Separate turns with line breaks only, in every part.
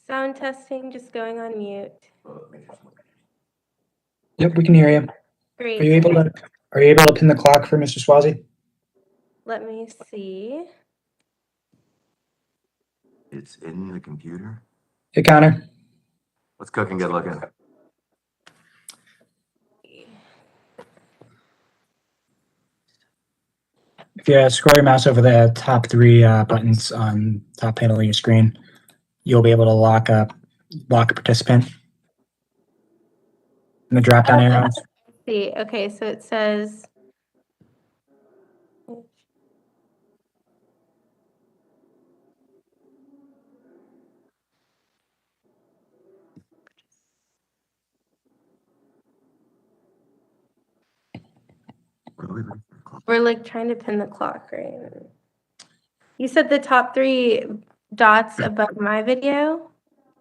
Sound testing, just going on mute.
Yep, we can hear you.
Great.
Are you able to pin the clock for Mr. Swazi?
Let me see.
It's in the computer.
Hey, Connor.
Let's cook and get looking.
If you scroll your mouse over the top three buttons on top panel of your screen, you'll be able to lock a participant in the drop-down arrows.
See, okay, so it says. We're like trying to pin the clock, right? You said the top three dots above my video?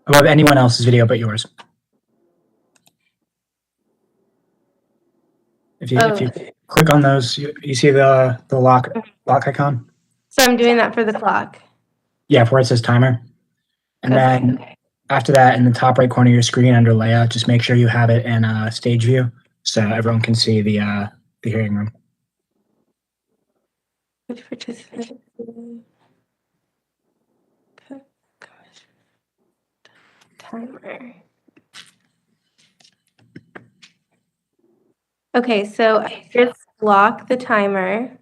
Above anyone else's video but yours. If you click on those, you see the lock icon?
So I'm doing that for the clock.
Yeah, where it says timer. And
Okay.
then after that, in the top right corner of your screen under layout, just make sure you have it in stage view so everyone can see the hearing room.
Which participant? Timer. Okay, so I just lock the timer.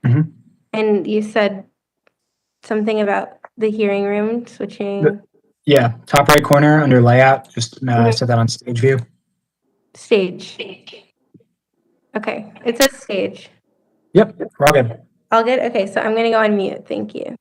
Mhm.
And you said something about the hearing room switching.
Yeah, top right corner under layout, just set that on stage view.
Stage. Okay, it says stage.
Yep, we're all good.
All good? Okay, so I'm going to go on mute. Thank you.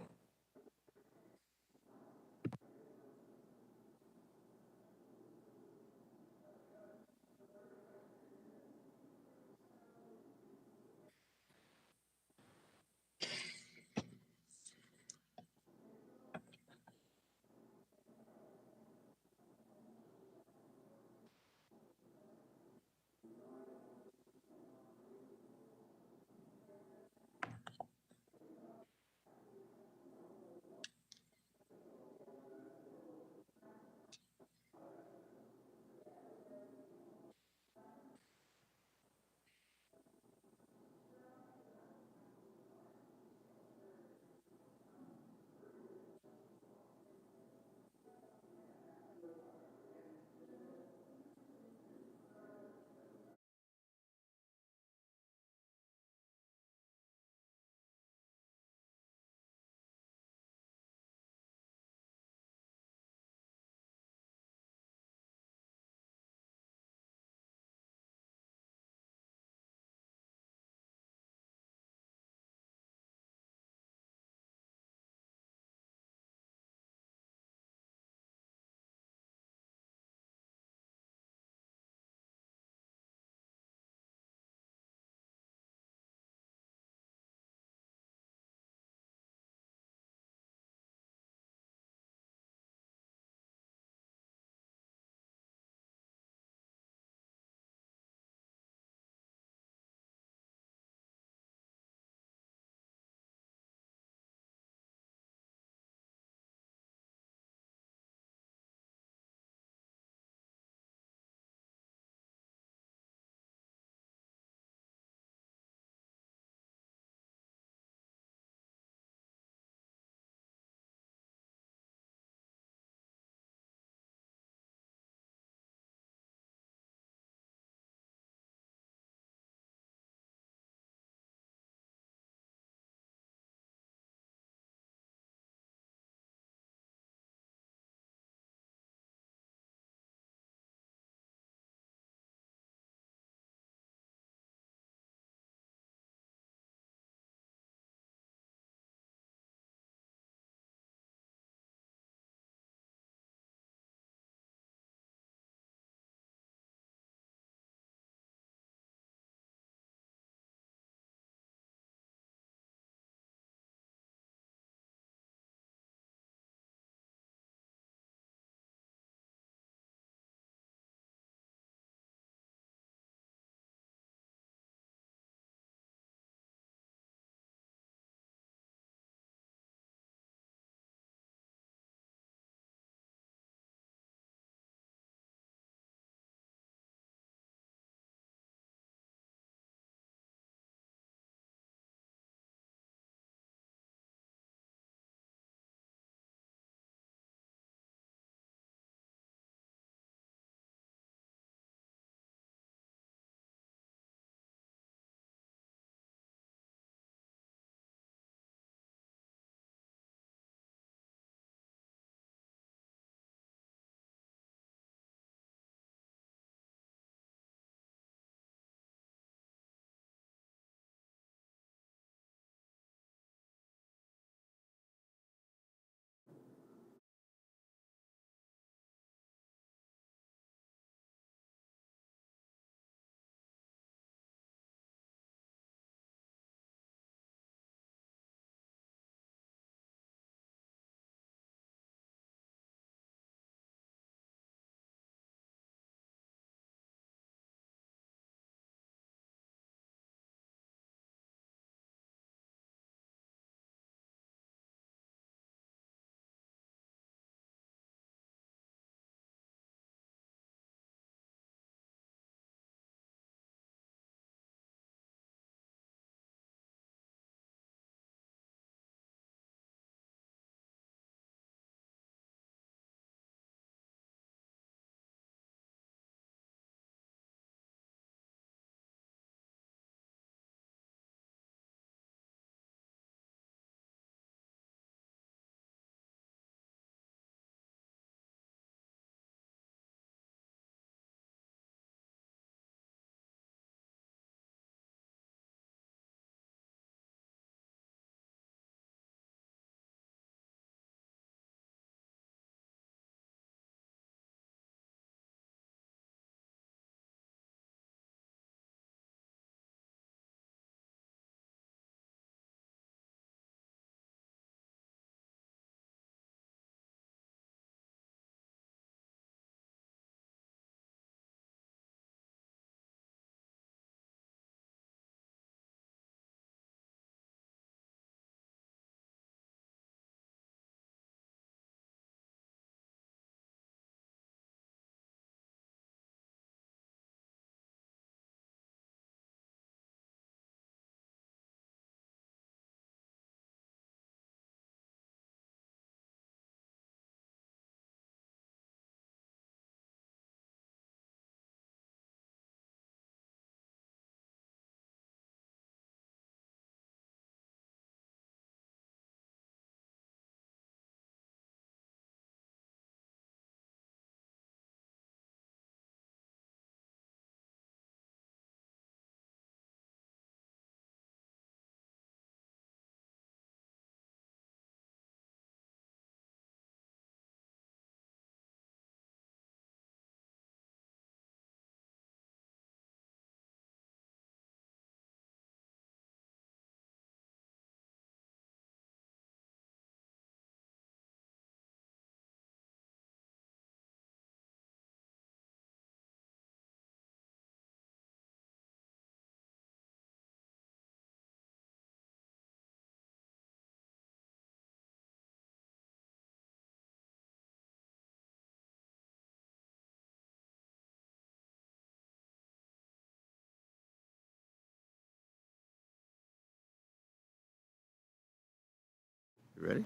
You ready?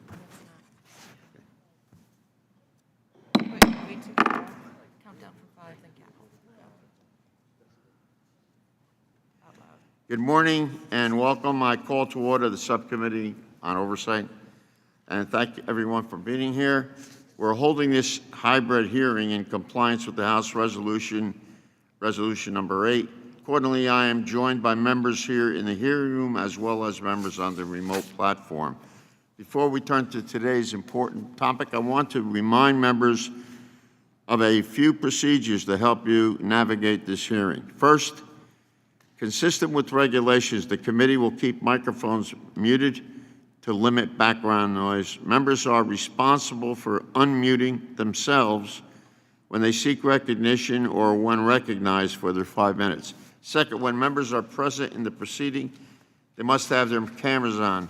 Wait to count down from 5, then count. Out loud.
Good morning and welcome. I call to order the Subcommittee on Oversight. And thank everyone for being here. We're holding this hybrid hearing in compliance with the House Resolution number 8. Accordingly, I am joined by members here in the hearing room as well as members on the remote platform. Before we turn to today's important topic, I want to remind members of a few procedures to help you navigate this hearing. First, consistent with regulations, the committee will keep microphones muted to limit background noise. Members are responsible for unmuting themselves when they seek recognition or when recognized for their 5 minutes. Second, when members are present in the proceeding, they must have their cameras on.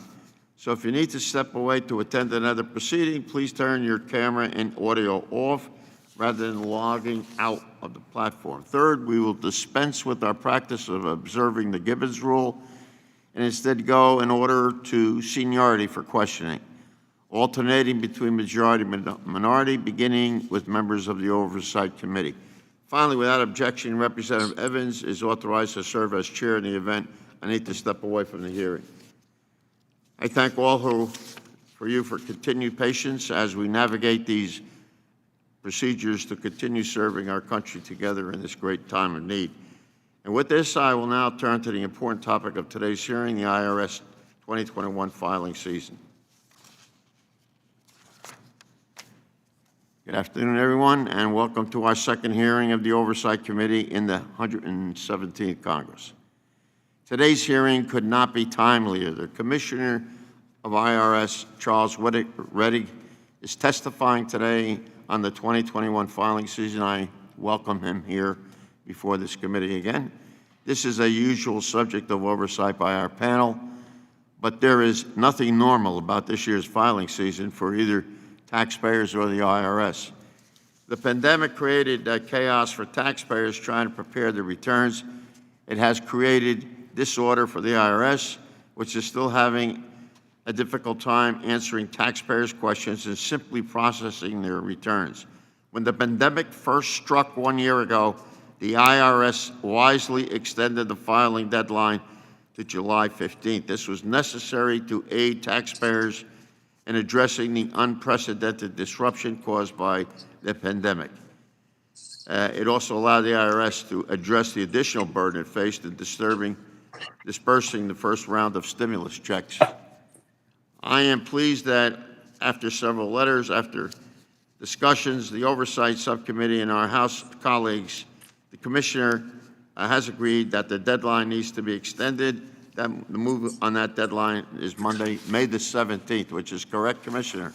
So if you need to step away to attend another proceeding, please turn your camera and audio off rather than logging out of the platform. Third, we will dispense with our practice of observing the Gibbons rule and instead go in order to seniority for questioning, alternating between majority and minority, beginning with members of the Oversight Committee. Finally, without objection, Representative Evans is authorized to serve as chair in the event I need to step away from the hearing. I thank all for continued patience as we navigate these procedures to continue serving our country together in this great time of need. And with this, I will now turn to the important topic of today's hearing, the IRS 2021 filing season. Good afternoon, everyone, and welcome to our second hearing of the Oversight Committee in the 117th Congress. Today's hearing could not be timelier. The Commissioner of IRS, Charles Rettig, is testifying today on the 2021 filing season. I welcome him here before this committee again. This is a usual subject of oversight by our panel, but there is nothing normal about this year's filing season for either taxpayers or the IRS. The pandemic created chaos for taxpayers trying to prepare their returns. It has created disorder for the IRS, which is still having a difficult time answering taxpayers' questions and simply processing their returns. When the pandemic first struck 1 year ago, the IRS wisely extended the filing deadline to July 15th. This was necessary to aid taxpayers in addressing the unprecedented disruption caused by the pandemic. It also allowed the IRS to address the additional burden it faced in dispersing the first round of stimulus checks. I am pleased that after several letters, after discussions, the Oversight Subcommittee and our House colleagues, the Commissioner has agreed that the deadline needs to be extended. The move on that deadline is Monday, May the 17th, which is correct, Commissioner?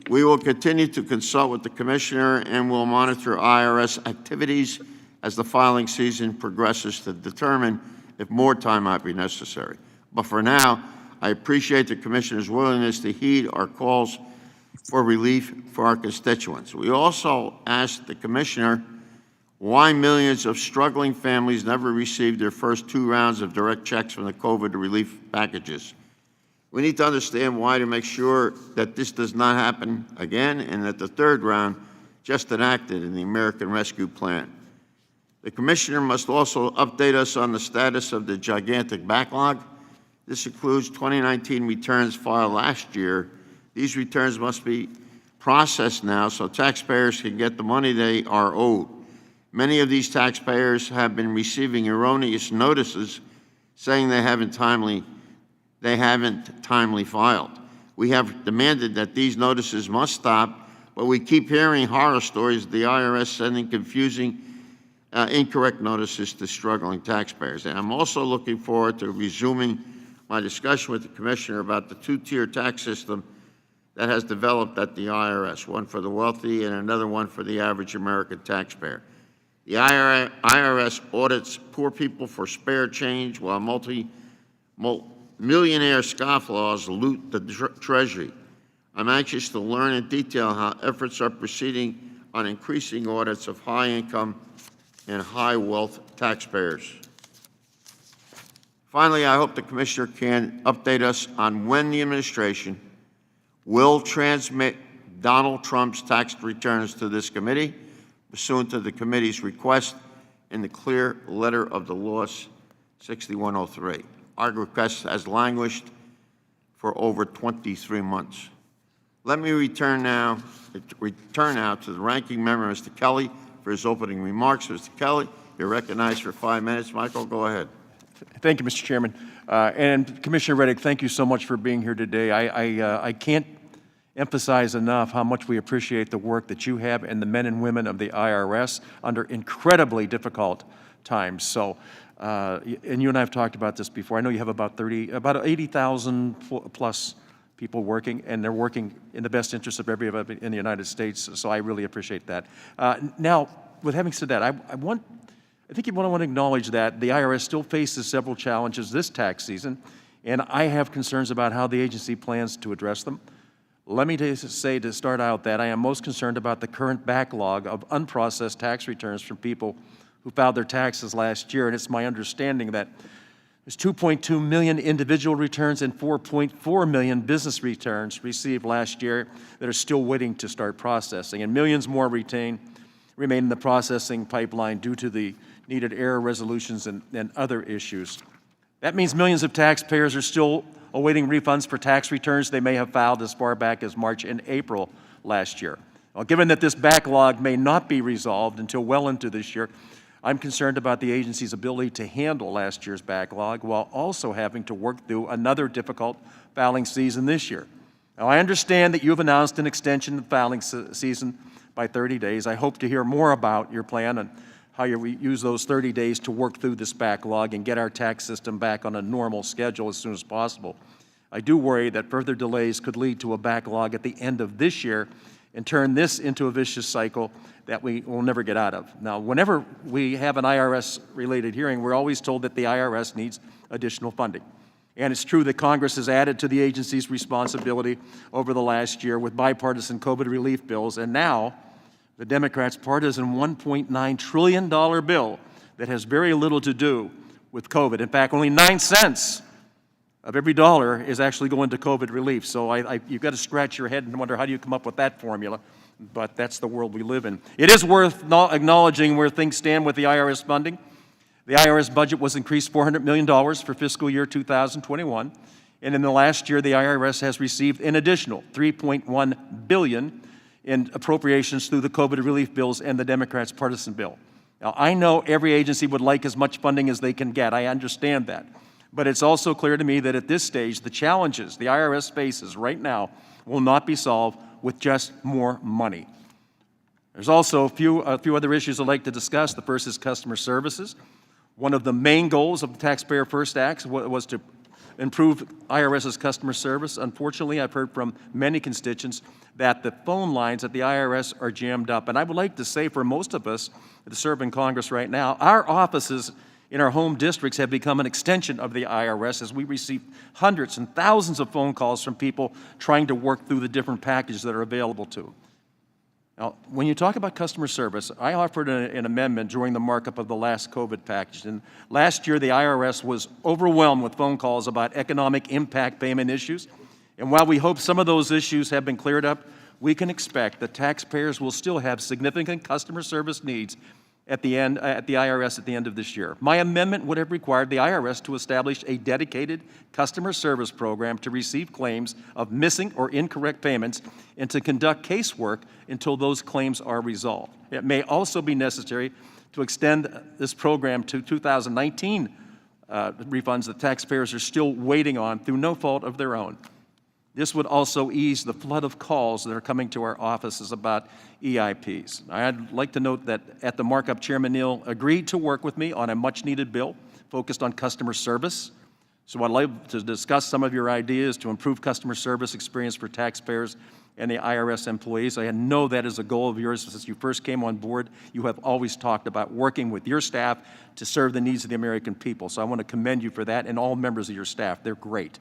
We will continue to consult with the Commissioner and will monitor IRS activities as the filing season progresses to determine if more time might be necessary. But for now, I appreciate the Commissioner's willingness to heed our calls for relief for our constituents. We also asked the Commissioner why millions of struggling families never received their first 2 rounds of direct checks from the COVID relief packages. We need to understand why to make sure that this does not happen again and that the 3rd round just enacted in the American Rescue Plan. The Commissioner must also update us on the status of the gigantic backlog. This includes 2019 returns filed last year. These returns must be processed now so taxpayers can get the money they are owed. Many of these taxpayers have been receiving erroneous notices saying they haven't timely filed. We have demanded that these notices must stop, but we keep hearing horror stories of the IRS sending confusing, incorrect notices to struggling taxpayers. And I'm also looking forward to resuming my discussion with the Commissioner about the 2-tier tax system that has developed at the IRS, one for the wealthy and another one for the average American taxpayer. The IRS audits poor people for spare change while millionaire scofflaws loot the Treasury. I'm anxious to learn in detail how efforts are proceeding on increasing audits of high-income and high-wealth taxpayers. Finally, I hope the Commissioner can update us on when the administration will transmit Donald Trump's tax returns to this committee pursuant to the committee's request in the clear letter of the law 6103. Our request has languished for over 23 months. Let me return now to the ranking member, Mr. Kelly, for his opening remarks. Mr. Kelly, you're recognized for 5 minutes. Michael, go ahead.
Thank you, Mr. Chairman. And Commissioner Reddick, thank you so much for being here today. I can't emphasize enough how much we appreciate the work that you have and the men and women of the IRS under incredibly difficult times. So, and you and I have talked about this before. I know you have about 80,000 plus people working, and they're working in the best interest of everybody in the United States. So I really appreciate that. Now, with having said that, I think you want to acknowledge that the IRS still faces several challenges this tax season, and I have concerns about how the agency plans to address them. Let me say to start out that I am most concerned about the current backlog of unprocessed tax returns from people who filed their taxes last year, and it's my understanding that there's 2.2 million individual returns and 4.4 million business returns received last year that are still waiting to start processing, and millions more remain in the processing pipeline due to the needed error resolutions and other issues. That means millions of taxpayers are still awaiting refunds for tax returns they may have filed as far back as March and April last year. Well, given that this backlog may not be resolved until well into this year, I'm concerned about the agency's ability to handle last year's backlog while also having to work through another difficult filing season this year. Now, I understand that you've announced an extension of the filing season by 30 days. I hope to hear more about your plan and how you use those 30 days to work through this backlog and get our tax system back on a normal schedule as soon as possible. I do worry that further delays could lead to a backlog at the end of this year and turn this into a vicious cycle that we will never get out of. Now, whenever we have an IRS-related hearing, we're always told that the IRS needs additional funding. And it's true that Congress has added to the agency's responsibility over the last year with bipartisan COVID relief bills, and now the Democrats' partisan $1.9 trillion bill that has very little to do with COVID. In fact, only 9 cents of every dollar is actually going to COVID relief. So you've got to scratch your head and wonder, how do you come up with that formula? But that's the world we live in. It is worth acknowledging where things stand with the IRS funding. The IRS budget was increased $400 million for fiscal year 2021. And in the last year, the IRS has received an additional $3.1 billion in appropriations through the COVID relief bills and the Democrats' partisan bill. Now, I know every agency would like as much funding as they can get. I understand that. But it's also clear to me that at this stage, the challenges the IRS faces right now will not be solved with just more money. There's also a few other issues I'd like to discuss. The first is customer services. One of the main goals of the Taxpayer First Act was to improve IRS's customer service. Unfortunately, I've heard from many constituents that the phone lines at the IRS are jammed up. And I would like to say, for most of us that serve in Congress right now, our offices in our home districts have become an extension of the IRS as we receive hundreds and thousands of phone calls from people trying to work through the different packages that are available to them. Now, when you talk about customer service, I offered an amendment during the markup of the last COVID package. And last year, the IRS was overwhelmed with phone calls about economic impact payment issues. And while we hope some of those issues have been cleared up, we can expect that taxpayers will still have significant customer service needs at the IRS at the end of this year. My amendment would have required the IRS to establish a dedicated customer service program to receive claims of missing or incorrect payments and to conduct casework until those claims are resolved. It may also be necessary to extend this program to 2019 refunds that taxpayers are still waiting on through no fault of their own. This would also ease the flood of calls that are coming to our offices about EIPs. I'd like to note that at the markup, Chairman Neal agreed to work with me on a much-needed bill focused on customer service. So I'd like to discuss some of your ideas to improve customer service experience for taxpayers and the IRS employees. I know that is a goal of yours since you first came on board. You have always talked about working with your staff to serve the needs of the American people. So I want to commend you for that and all members of your staff. They're great.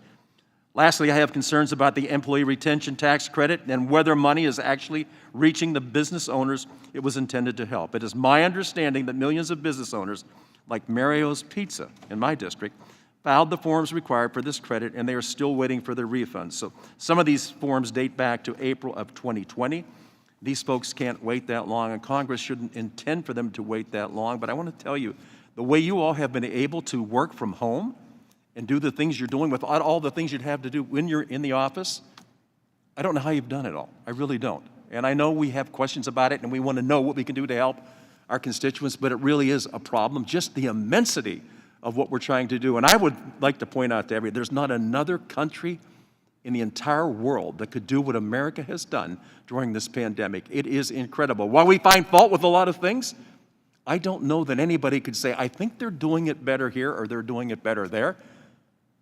Lastly, I have concerns about the employee retention tax credit and whether money is actually reaching the business owners it was intended to help. It is my understanding that millions of business owners, like Mario's Pizza in my district, filed the forms required for this credit, and they are still waiting for their refunds. So some of these forms date back to April of 2020. These folks can't wait that long, and Congress shouldn't intend for them to wait that long. But I want to tell you, the way you all have been able to work from home and do the things you're doing without all the things you'd have to do when you're in the office, I don't know how you've done it all. I really don't. And I know we have questions about it, and we want to know what we can do to help our constituents, but it really is a problem, just the immensity of what we're trying to do. And I would like to point out to everybody, there's not another country in the entire world that could do what America has done during this pandemic. It is incredible. While we find fault with a lot of things, I don't know that anybody could say, I think they're doing it better here or they're doing it better there.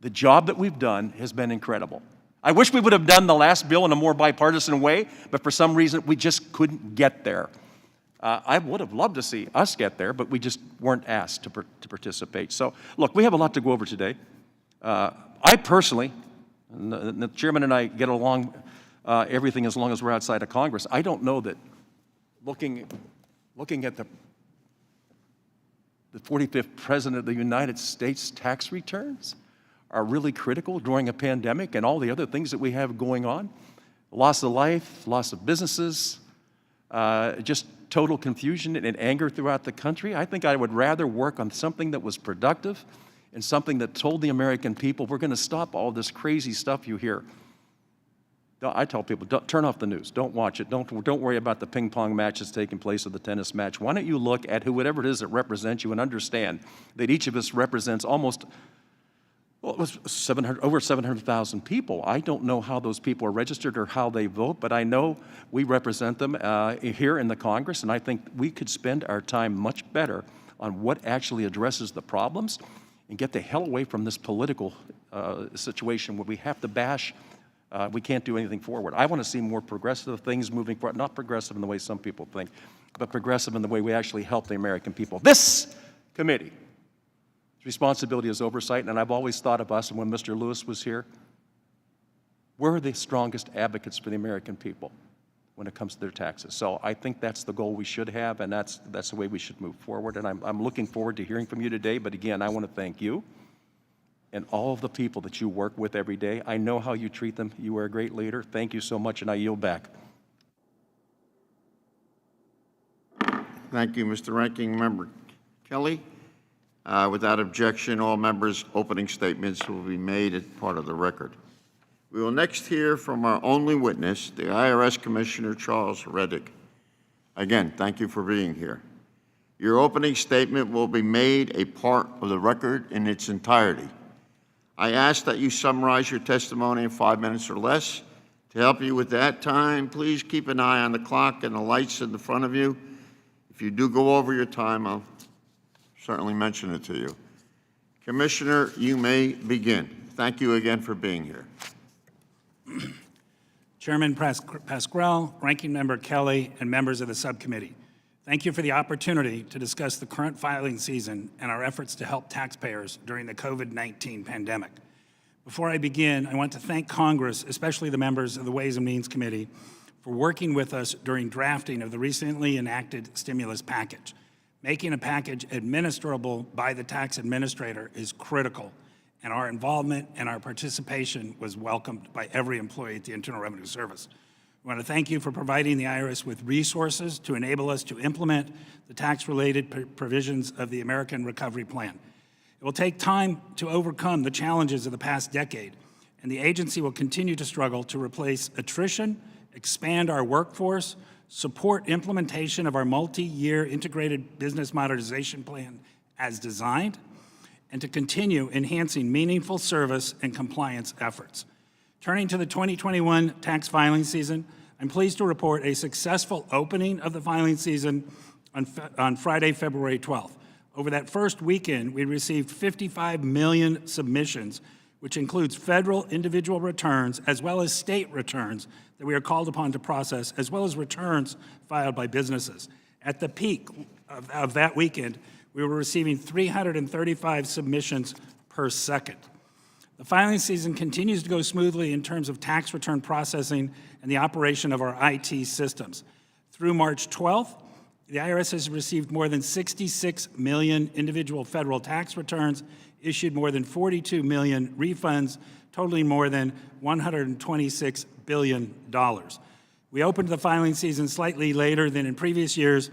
The job that we've done has been incredible. I wish we would have done the last bill in a more bipartisan way, but for some reason, we just couldn't get there. I would have loved to see us get there, but we just weren't asked to participate. So, look, we have a lot to go over today. I personally, and the chairman and I get along everything as long as we're outside of Congress. I don't know that looking at the 45th President of the United States tax returns are really critical during a pandemic and all the other things that we have going on. Loss of life, loss of businesses, just total confusion and anger throughout the country. I think I would rather work on something that was productive and something that told the American people, we're going to stop all this crazy stuff you hear. I tell people, don't turn off the news. Don't watch it. Don't worry about the ping pong match that's taking place or the tennis match. Why don't you look at whatever it is that represents you and understand that each of us represents almost over 700,000 people. I don't know how those people are registered or how they vote, but I know we represent them here in the Congress, and I think we could spend our time much better on what actually addresses the problems and get the hell away from this political situation where we have to bash, we can't do anything forward. I want to see more progressive things moving forward, not progressive in the way some people think, but progressive in the way we actually help the American people. This committee, responsibility is oversight, and I've always thought of us, and when Mr. Lewis was here, we're the strongest advocates for the American people when it comes to their taxes. So I think that's the goal we should have, and that's the way we should move forward. And I'm looking forward to hearing from you today, but again, I want to thank you and all of the people that you work with every day. I know how you treat them. You are a great leader. Thank you so much, and I yield back.
Thank you, Mr. Ranking Member Kelly. Without objection, all members' opening statements will be made as part of the record. We will next hear from our only witness, the IRS Commissioner Charles Reddick. Again, thank you for being here. Your opening statement will be made a part of the record in its entirety. I ask that you summarize your testimony in 5 minutes or less. To help you with that time, please keep an eye on the clock and the lights in the front of you. If you do go over your time, I'll certainly mention it to you. Commissioner, you may begin. Thank you again for being here.
Chairman Pasquale, Ranking Member Kelly, and members of the subcommittee, thank you for the opportunity to discuss the current filing season and our efforts to help taxpayers during the COVID-19 pandemic. Before I begin, I want to thank Congress, especially the members of the Ways and Means Committee, for working with us during drafting of the recently enacted stimulus package. Making a package administrable by the tax administrator is critical, and our involvement and our participation was welcomed by every employee at the Internal Revenue Service. I want to thank you for providing the IRS with resources to enable us to implement the tax-related provisions of the American Recovery Plan. It will take time to overcome the challenges of the past decade, and the agency will continue to struggle to replace attrition, expand our workforce, support implementation of our multi-year integrated business modernization plan as designed, and to continue enhancing meaningful service and compliance efforts. Turning to the 2021 tax filing season, I'm pleased to report a successful opening of the filing season on Friday, February 12th. Over that first weekend, we received 55 million submissions, which includes federal individual returns as well as state returns that we are called upon to process, as well as returns filed by businesses. At the peak of that weekend, we were receiving 335 submissions per second. The filing season continues to go smoothly in terms of tax return processing and the operation of our IT systems. Through March 12th, The IRS has received more than 66 million individual federal tax returns, issued more than 42 million refunds, totaling more than $126 billion. We opened the filing season slightly later than in previous years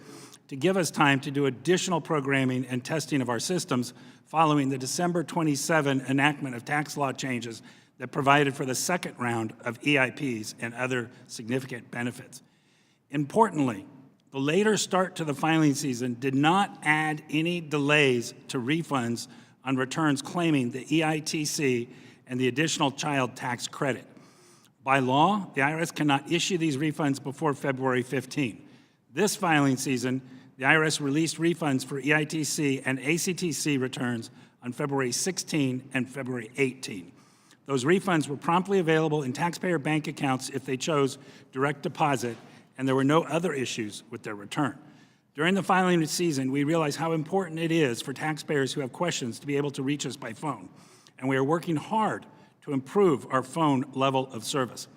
to give us time to do additional programming and testing of our systems following the December 27 enactment of tax law changes that provided for the second round of EIPs and other significant benefits. Importantly, the later start to the filing season did not add any delays to refunds on returns claiming the EITC and the additional child tax credit. By law, the IRS cannot issue these refunds before February 15. This filing season, the IRS released refunds for EITC and ACTC returns on February 16 and February 18. Those refunds were promptly available in taxpayer bank accounts if they chose direct deposit, and there were no other issues with their return. During the filing season, we realized how important it is for taxpayers who have questions to be able to reach us by phone, and we are working hard to improve our phone level of service.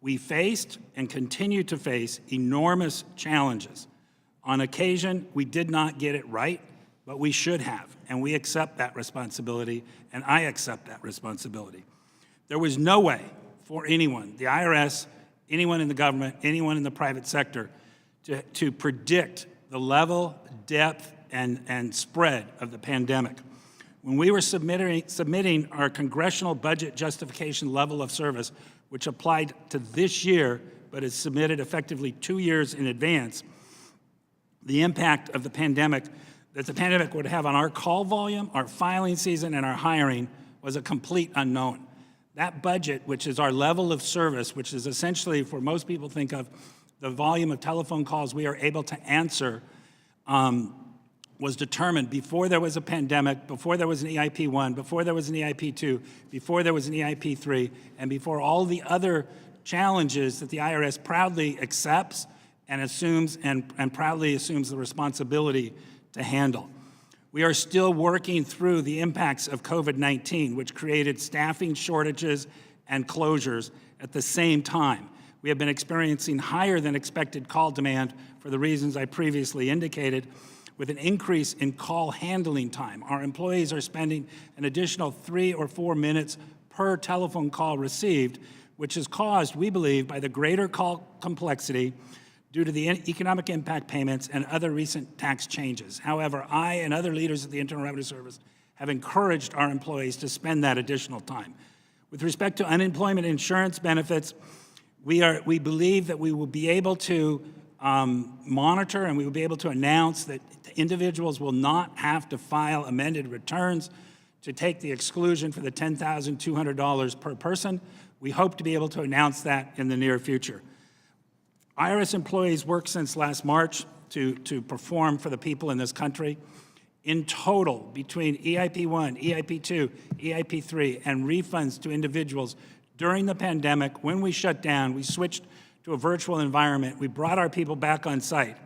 We faced and continue to face enormous challenges. On occasion, we did not get it right, but we should have, and we accept that responsibility, and I accept that responsibility. There was no way for anyone, the IRS, anyone in the government, anyone in the private sector, to predict the level, depth, and spread of the pandemic. When we were submitting our congressional budget justification level of service, which applied to this year, but is submitted effectively 2 years in advance, the impact of the pandemic that the pandemic would have on our call volume, our filing season, and our hiring was a complete unknown. That budget, which is our level of service, which is essentially, for most people think of, the volume of telephone calls we are able to answer, was determined before there was a pandemic, before there was an EIP 1, before there was an EIP 2, before there was an EIP 3, and before all the other challenges that the IRS proudly accepts and assumes and proudly assumes the responsibility to handle. We are still working through the impacts of COVID-19, which created staffing shortages and closures at the same time. We have been experiencing higher than expected call demand for the reasons I previously indicated, with an increase in call handling time. Our employees are spending an additional 3 or 4 minutes per telephone call received, which is caused, we believe, by the greater call complexity due to the economic impact payments and other recent tax changes. However, I and other leaders of the Internal Revenue Service have encouraged our employees to spend that additional time. With respect to unemployment insurance benefits, we believe that we will be able to monitor and we will be able to announce that individuals will not have to file amended returns to take the exclusion for the $10,200 per person. We hope to be able to announce that in the near future. IRS employees worked since last March to perform for the people in this country. In total, between EIP 1, EIP 2, EIP 3, and refunds to individuals during the pandemic, when we shut down, we switched to a virtual environment. We brought our people back on site.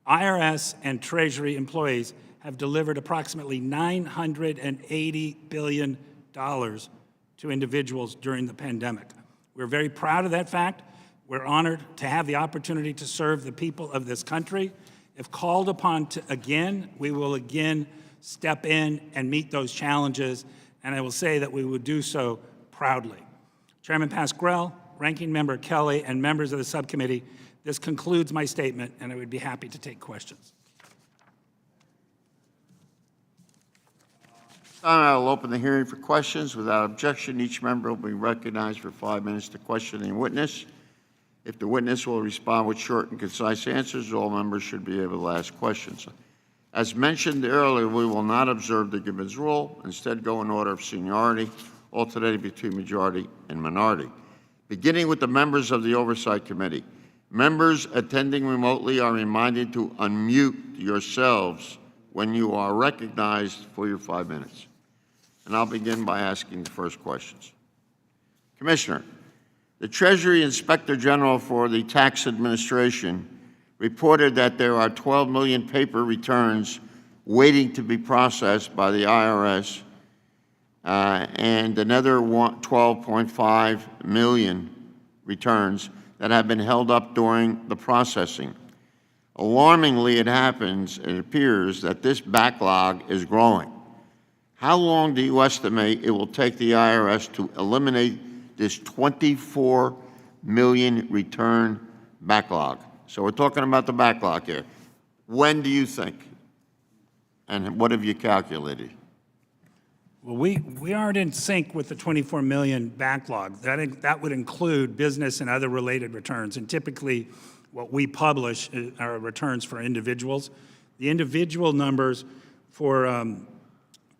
IRS and Treasury employees have delivered approximately $980 billion to individuals during the pandemic. We're very proud of that fact. We're honored to have the opportunity to serve the people of this country. If called upon to again, we will again step in and meet those challenges, and I will say that we will do so proudly. Chairman Pascrell, Ranking Member Kelly, and members of the subcommittee, this concludes my statement, and I would be happy to take questions.
I will open the hearing for questions. Without objection, each member will be recognized for 5 minutes to question the witness. If the witness will respond with short and concise answers, all members should be able to ask questions. As mentioned earlier, we will not observe the Gibbons rule, instead go in order of seniority, alternating between majority and minority. Beginning with the members of the Oversight Committee. Members attending remotely are reminded to unmute yourselves when you are recognized for your 5 minutes. And I'll begin by asking the first questions. Commissioner, the Treasury Inspector General for the Tax Administration reported that there are 12 million paper returns waiting to be processed by the IRS and another 12.5 million returns that have been held up during the processing. Alarmingly, it appears that this backlog is growing. How long do you estimate it will take the IRS to eliminate this 24 million return backlog? So we're talking about the backlog here. When do you think? And what have you calculated?
Well, we aren't in sync with the 24 million backlog. That would include business and other related returns. And typically, what we publish are returns for individuals. The individual numbers for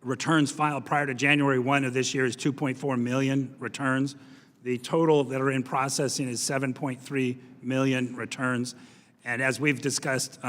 returns filed prior to January 1 of this year is 2.4 million returns. The total that are in processing is 7.3 million returns. And as we've discussed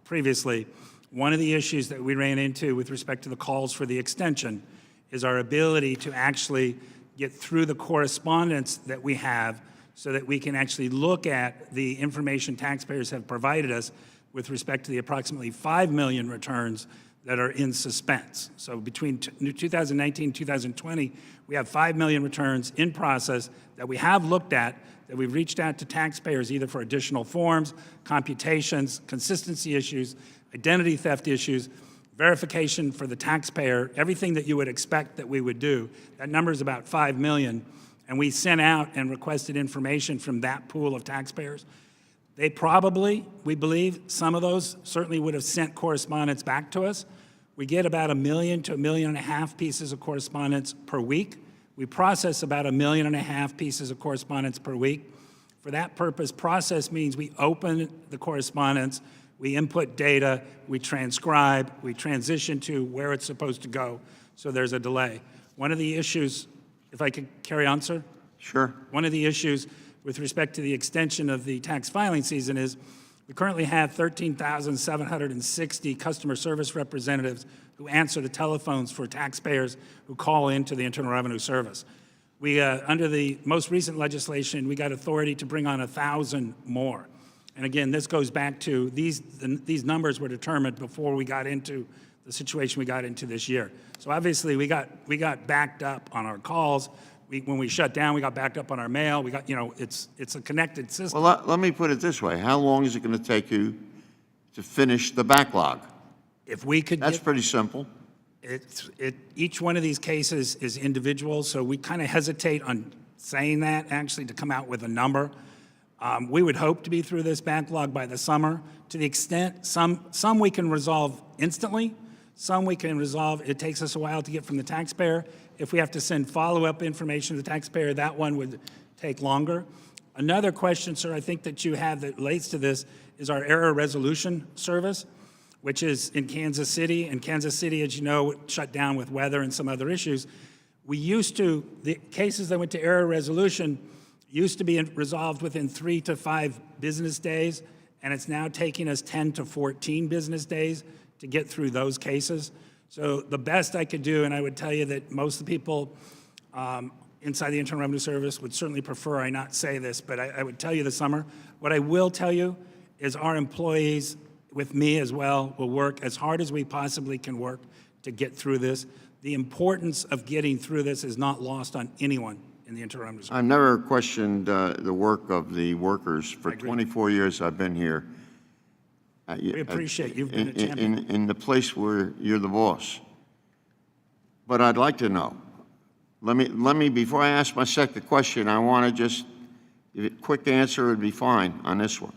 previously, one of the issues that we ran into with respect to the calls for the extension is our ability to actually get through the correspondence that we have so that we can actually look at the information taxpayers have provided us with respect to the approximately 5 million returns that are in suspense. So between 2019 and 2020, we have 5 million returns in process that we have looked at, that we've reached out to taxpayers either for additional forms, computations, consistency issues, identity theft issues, verification for the taxpayer, everything that you would expect that we would do. That number is about 5 million. And we sent out and requested information from that pool of taxpayers. They probably, we believe, some of those certainly would have sent correspondence back to us. We get about 1 million to 1.5 million pieces of correspondence per week. We process about 1.5 million pieces of correspondence per week. For that purpose, process means we open the correspondence, we input data, we transcribe, we transition to where it's supposed to go, so there's a delay. One of the issues, if I could carry on, sir?
Sure.
One of the issues with respect to the extension of the tax filing season is we currently have 13,760 customer service representatives who answer the telephones for taxpayers who call into the Internal Revenue Service. We, under the most recent legislation, we got authority to bring on 1,000 more. And again, this goes back to these numbers were determined before we got into the situation we got into this year. So obviously, we got backed up on our calls. When we shut down, we got backed up on our mail. We got, it's a connected system.
Well, let me put it this way. How long is it going to take you to finish the backlog?
If we could
That's pretty simple.
each one of these cases is individual, so we kind of hesitate on saying that, actually, to come out with a number. We would hope to be through this backlog by the summer. To the extent, some we can resolve instantly, some we can resolve, it takes us a while to get from the taxpayer. If we have to send follow-up information to the taxpayer, that one would take longer. Another question, sir, I think that you have that relates to this is our error resolution service, which is in Kansas City. And Kansas City, as you know, shut down with weather and some other issues. The cases that went to error resolution used to be resolved within 3 to 5 business days, and it's now taking us 10 to 14 business days to get through those cases. So the best I could do, and I would tell you that most of the people inside the Internal Revenue Service would certainly prefer I not say this, but I would tell you this summer. What I will tell you is our employees, with me as well, will work as hard as we possibly can work to get through this. The importance of getting through this is not lost on anyone in the Internal Revenue Service.
I've never questioned the work of the workers. For 24 years I've been here.
We appreciate you've been a champion.
In the place where you're the boss. But I'd like to know. Let me before I ask my second question, I want to just, a quick answer would be fine on this one.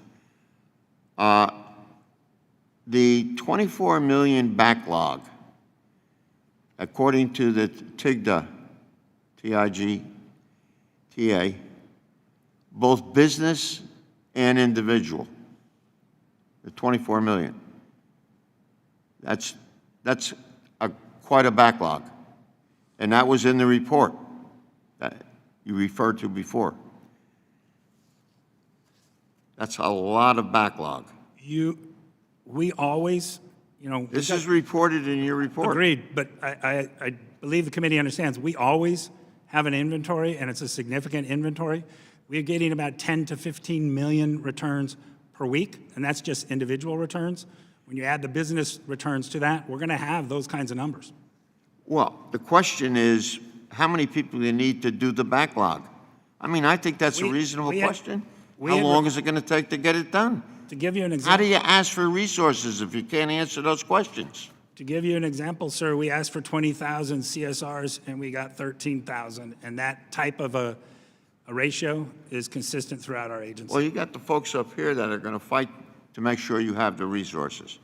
The 24 million backlog, according to the TIGTA, T-I-G-T-A, both business and individual, the 24 million. That's quite a backlog. And that was in the report that you referred to before. That's a lot of backlog.
We always,
This is reported in your report.
agreed, but I believe the committee understands, we always have an inventory, and it's a significant inventory. We're getting about 10 to 15 million returns per week, and that's just individual returns. When you add the business returns to that, we're going to have those kinds of numbers.
Well, the question is, how many people you need to do the backlog? I mean, I think that's a reasonable question. How long is it going to take to get it done?
To give you an
How do
example,
you ask for resources if you can't answer those questions?
sir, we asked for 20,000 CSRs and we got 13,000. And that type of a ratio is consistent throughout our agency.
Well, you got the folks up here that are going to fight to make sure you have the resources.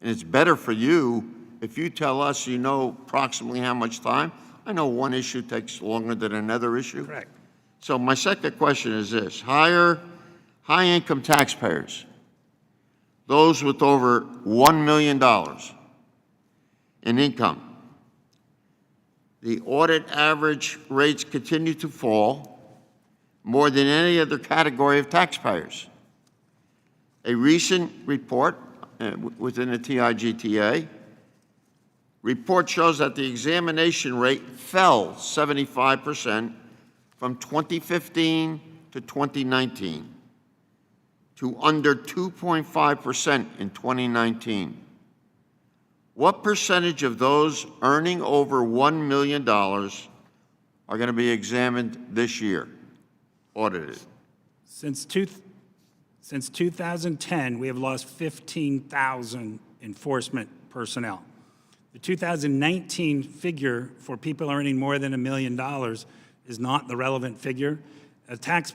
And it's better for you if you tell us you know approximately how much time. I know one issue takes longer than another issue.
Correct.
So my second question is this: high-income taxpayers, those with over $1 million in income, the audit average rates continue to fall more than any other category of taxpayers. A recent report within the TIGTA report shows that the examination rate fell 75% from 2015 to 2019 to under 2.5% in 2019. What percentage of those earning over $1 million are going to be examined this year, audited?
Since 2010, we have lost 15,000 enforcement personnel. The 2019 figure for people earning more than $1 million is not the relevant figure. A tax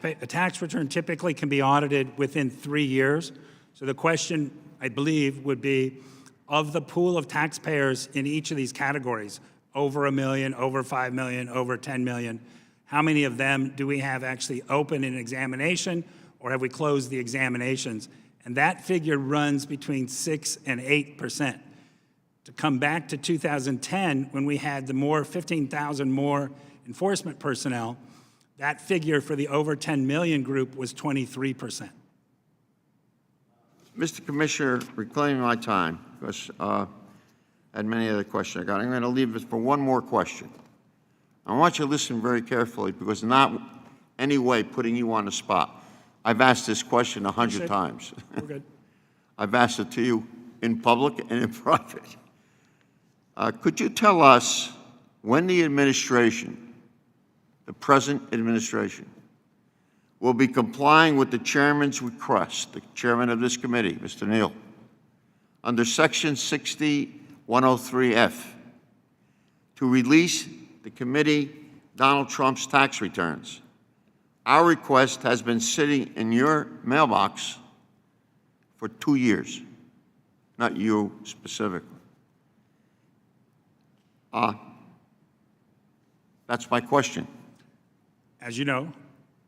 return typically can be audited within 3 years. So the question, I believe, would be, of the pool of taxpayers in each of these categories, over $1 million, over $5 million, over $10 million, how many of them do we have actually open in examination, or have we closed the examinations? And that figure runs between 6 and 8%. To come back to 2010, when we had the 15,000 more enforcement personnel, that figure for the over 10 million group was 23%.
Mr. Commissioner, reclaiming my time, because I had many other questions I got. I'm going to leave it for one more question. I want you to listen very carefully, because not any way putting you on the spot. I've asked this question 100 times.
We're good.
I've asked it to you in public and in private. Could you tell us when the administration, the present administration, will be complying with the chairman's request, the chairman of this committee, Mr. Neal, under Section 60-103F, to release the committee Donald Trump's tax returns? Our request has been sitting in your mailbox for 2 years, not you specifically. That's my question.
As you know,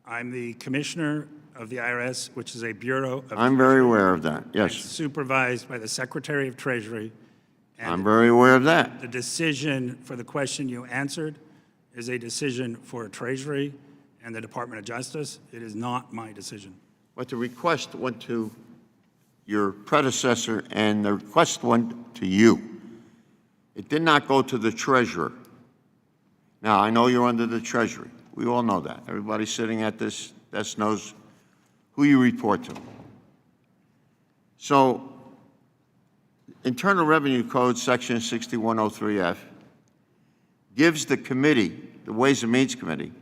I'm the commissioner of the IRS, which is a bureau of
I'm very aware of that, yes.
supervised by the Secretary of Treasury.
I'm very aware of that.
The decision for the question you answered is a decision for Treasury and the Department of Justice. It is not my decision.
But the request went to your predecessor, and the request went to you. It did not go to the treasurer. Now, I know you're under the Treasury. We all know that. Everybody sitting at this desk knows who you report to. So, Internal Revenue Code, Section 6103F, gives the committee, the Ways and Means Committee,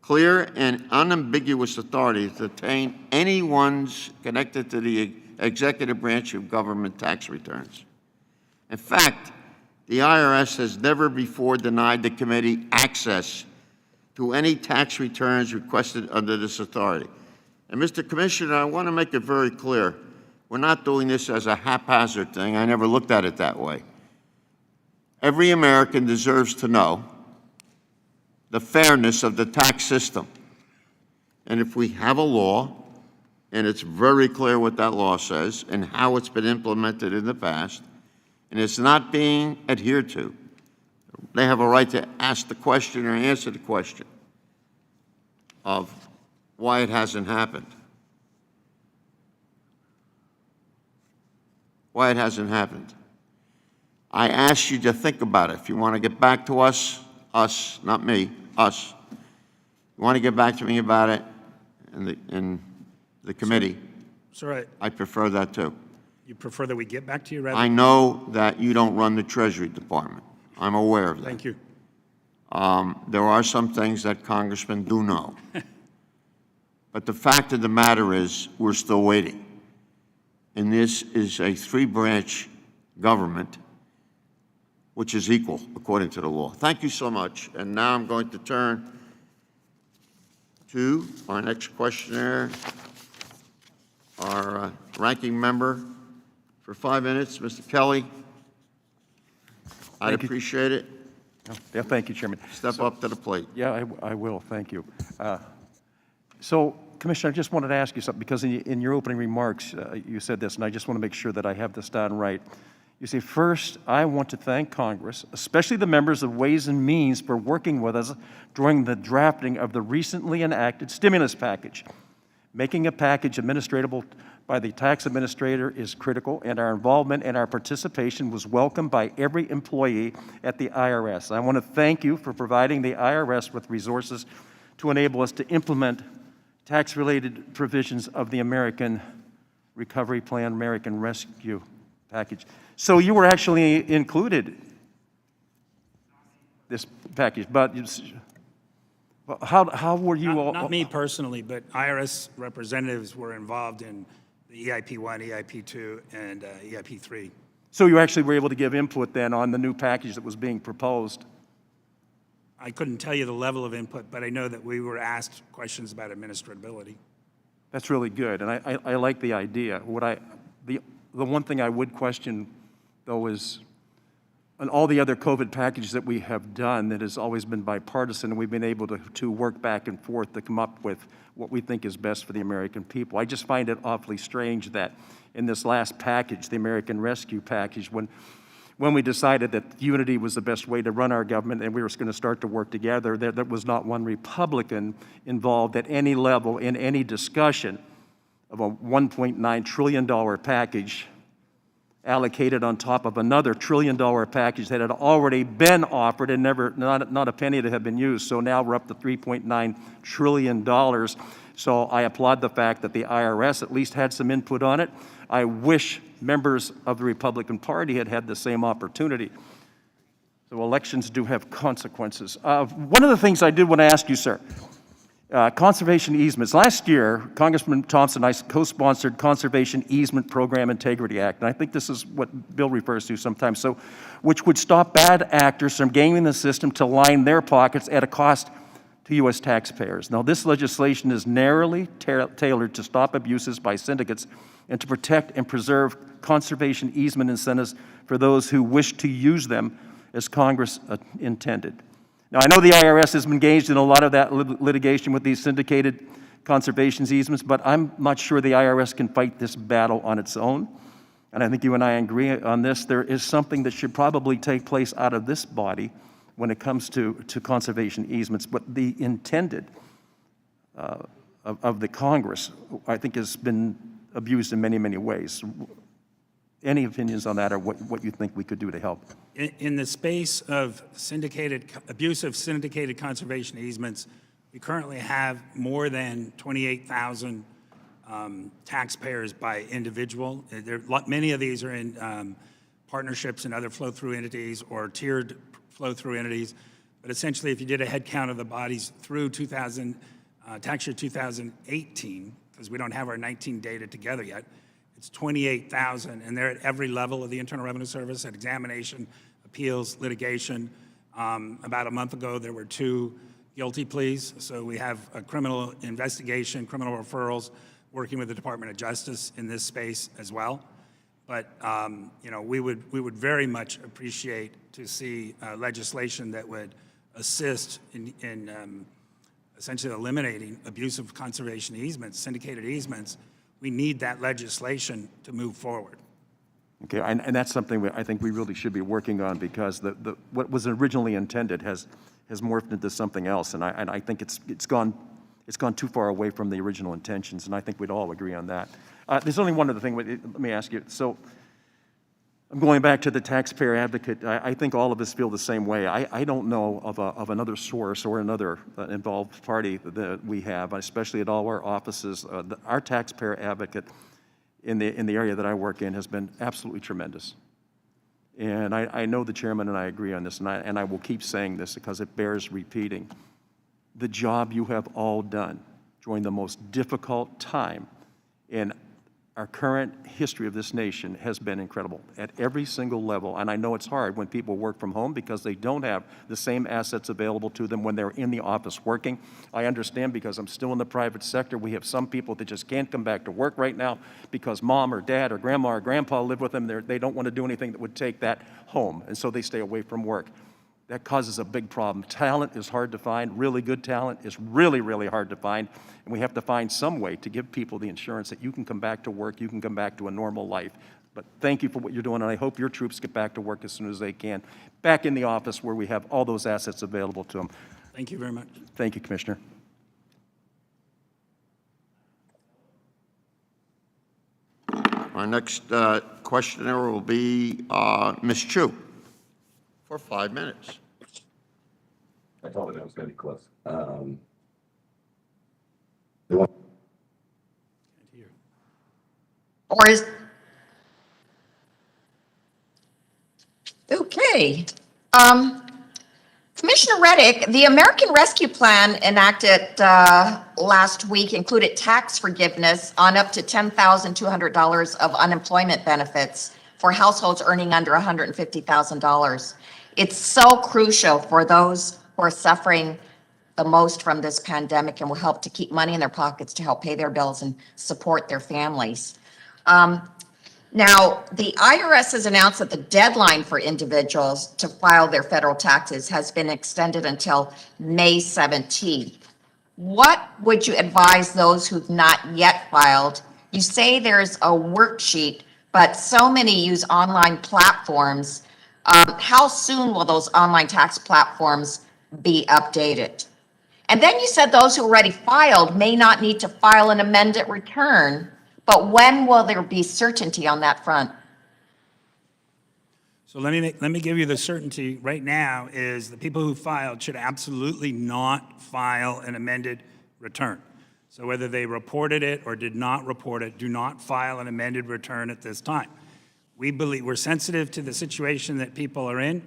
clear and unambiguous authority to obtain anyone's connected to the executive branch of government tax returns. In fact, the IRS has never before denied the committee access to any tax returns requested under this authority. And Mr. Commissioner, I want to make it very clear, we're not doing this as a haphazard thing. I never looked at it that way. Every American deserves to know the fairness of the tax system. And if we have a law, and it's very clear what that law says and how it's been implemented in the past, and it's not being adhered to, they have a right to ask the question or answer the question of why it hasn't happened. Why it hasn't happened. I ask you to think about it. If you want to get back to us, not me, us, you want to get back to me about it in the committee,
Sir,
I prefer that too.
you prefer that we get back to you rather?
I know that you don't run the Treasury Department. I'm aware of that.
Thank you.
There are some things that congressmen do know. But the fact of the matter is, we're still waiting. and this is a three-branch government, which is equal according to the law. Thank you so much. And now I'm going to turn to our next questioner, our ranking member for 5 minutes, Mr. Kelly. I'd
Thank you.
appreciate it.
Yeah, thank you, Chairman.
Step up to the plate.
Yeah, I will, thank you. So, Commissioner, I just wanted to ask you something, because in your opening remarks, you said this, and I just want to make sure that I have this down right. You say, first, I want to thank Congress, especially the members of Ways and Means, for working with us during the drafting of the recently enacted stimulus package. Making a package administratable by the tax administrator is critical, and our involvement and our participation was welcomed by every employee at the IRS. I want to thank you for providing the IRS with resources to enable us to implement tax-related provisions of the American Recovery Plan, American Rescue Package. So you were actually included this package, but how were you all?
Not me personally, but IRS representatives were involved in the EIP1, EIP2, and EIP3.
So you actually were able to give input then on the new package that was being proposed?
I couldn't tell you the level of input, but I know that we were asked questions about administrability.
That's really good, and I like the idea. The one thing I would question, though, is on all the other COVID packages that we have done, that has always been bipartisan, and we've been able to work back and forth to come up with what we think is best for the American people. I just find it awfully strange that in this last package, the American Rescue Package, when we decided that unity was the best way to run our government and we were going to start to work together, there was not one Republican involved at any level in any discussion of a $1.9 trillion package allocated on top of another $1 trillion package that had already been offered and not a penny that had been used. So now we're up to $3.9 trillion. So I applaud the fact that the IRS at least had some input on it. I wish members of the Republican Party had had the same opportunity. So elections do have consequences. One of the things I did want to ask you, sir, conservation easements. Last year, Congressman Thompson and I co-sponsored Conservation Easement Program Integrity Act, and I think this is what Bill refers to sometimes, so which would stop bad actors from gaming the system to line their pockets at a cost to U.S. taxpayers. Now, this legislation is narrowly tailored to stop abuses by syndicates and to protect and preserve conservation easement incentives for those who wish to use them as Congress intended. Now, I know the IRS has been engaged in a lot of that litigation with these syndicated conservation easements, but I'm not sure the IRS can fight this battle on its own. And I think you and I agree on this. There is something that should probably take place out of this body when it comes to conservation easements. But the intended of the Congress, I think, has been abused in many, many ways. Any opinions on that, or what you think we could do to help?
In the space of abusive syndicated conservation easements, we currently have more than 28,000 taxpayers by individual. Many of these are in partnerships and other flow-through entities or tiered flow-through entities. But essentially, if you did a head count of the bodies through tax year 2018, because we don't have our 19 data together yet, it's 28,000, and they're at every level of the Internal Revenue Service, at examination, appeals, litigation. About a month ago, there were 2 guilty pleas, so we have a criminal investigation, criminal referrals, working with the Department of Justice in this space as well. But we would very much appreciate to see legislation that would assist in essentially eliminating abusive conservation easements, syndicated easements. We need that legislation to move forward.
Okay, and that's something I think we really should be working on, because what was originally intended has morphed into something else, and I think it's gone too far away from the original intentions, and I think we'd all agree on that. There's only one other thing. Let me ask you. So I'm going back to the taxpayer advocate. I think all of us feel the same way. I don't know of another source or another involved party that we have, especially at all our offices. Our taxpayer advocate in the area that I work in has been absolutely tremendous. And I know the chairman and I agree on this, and I will keep saying this because it bears repeating. The job you have all done during the most difficult time in our current history of this nation has been incredible at every single level. And I know it's hard when people work from home because they don't have the same assets available to them when they're in the office working. I understand because I'm still in the private sector. We have some people that just can't come back to work right now because mom or dad or grandma or grandpa live with them. They don't want to do anything that would take that home, and so they stay away from work. That causes a big problem. Talent is hard to find. Really good talent is really, really hard to find. And we have to find some way to give people the insurance that you can come back to work, you can come back to a normal life. But thank you for what you're doing, and I hope your troops get back to work as soon as they can, back in the office where we have all those assets available to them.
Thank you very much.
Thank you, Commissioner.
Our next questioner will be Ms. Chu for 5 minutes.
I told her that was going to be close.
Or is, okay. Commissioner Reddick, the American Rescue Plan enacted last week included tax forgiveness on up to $10,200 of unemployment benefits for households earning under $150,000. It's so crucial for those who are suffering the most from this pandemic and will help to keep money in their pockets to help pay their bills and support their families. Now, the IRS has announced that the deadline for individuals to file their federal taxes has been extended until May 17th. What would you advise those who've not yet filed? You say there's a worksheet, but so many use online platforms. How soon will those online tax platforms be updated? And then you said those who already filed may not need to file an amended return, but when will there be certainty on that front?
So let me give you the certainty right now is the people who filed should absolutely not file an amended return. So whether they reported it or did not report it, do not file an amended return at this time. We believe we're sensitive to the situation that people are in.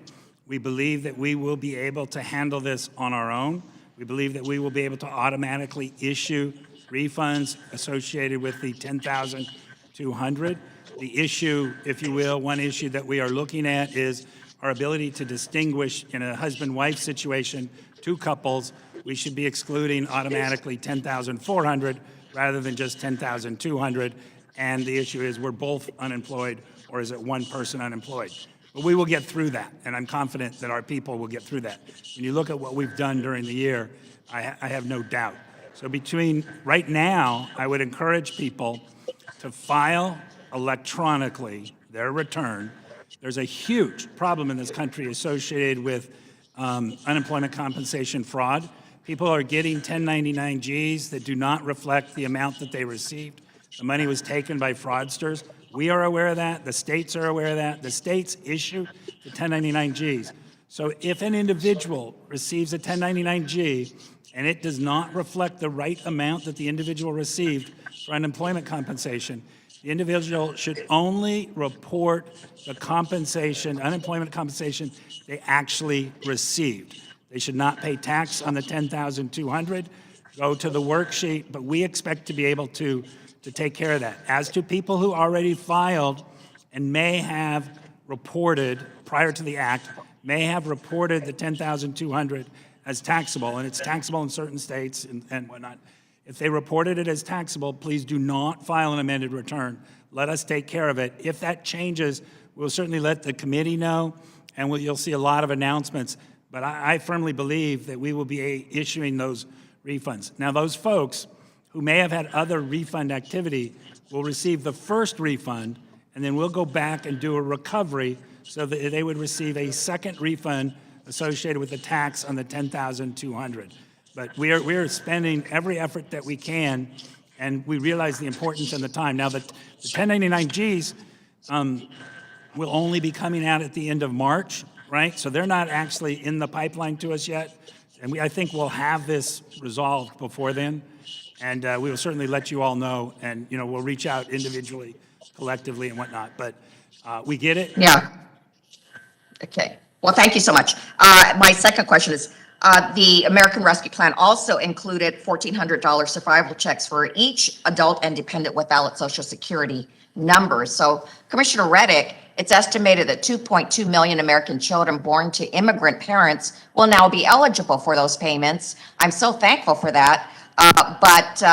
We believe that we will be able to handle this on our own. We believe that we will be able to automatically issue refunds associated with the $10,200. The issue, if you will, one issue that we are looking at is our ability to distinguish in a husband-wife situation, two couples, we should be excluding automatically $10,400 rather than just $10,200. And the issue is we're both unemployed, or is it one person unemployed? But we will get through that, and I'm confident that our people will get through that. When you look at what we've done during the year, I have no doubt. So between right now, I would encourage people to file electronically their return. There's a huge problem in this country associated with unemployment compensation fraud. People are getting 1099-Gs that do not reflect the amount that they received. The money was taken by fraudsters. We are aware of that. The states are aware of that. The states issue the 1099-Gs. So if an individual receives a 1099-G and it does not reflect the right amount that the individual received for unemployment compensation, the individual should only report the compensation, unemployment compensation they actually received. They should not pay tax on the $10,200, go to the worksheet, but we expect to be able to take care of that. As to people who already filed and may have reported, prior to the act, may have reported the $10,200 as taxable, and it's taxable in certain states and whatnot. If they reported it as taxable, please do not file an amended return. Let us take care of it. If that changes, we'll certainly let the committee know, and you'll see a lot of announcements. But I firmly believe that we will be issuing those refunds. Now, those folks who may have had other refund activity will receive the first refund, and then we'll go back and do a recovery so that they would receive a second refund associated with the tax on the $10,200. But we are spending every effort that we can, and we realize the importance and the time. Now, the 1099-Gs will only be coming out at the end of March, right? So they're not actually in the pipeline to us yet, and I think we'll have this resolved before then. And we will certainly let you all know, and we'll reach out individually, collectively, and whatnot. But we get it.
Yeah. Okay. Well, thank you so much. My second question is, The American Rescue Plan also included $1,400 survival checks for each adult and dependent with valid Social Security numbers. So Commissioner Reddick, it's estimated that 2.2 million American children born to immigrant parents will now be eligible for those payments. I'm so thankful for that, but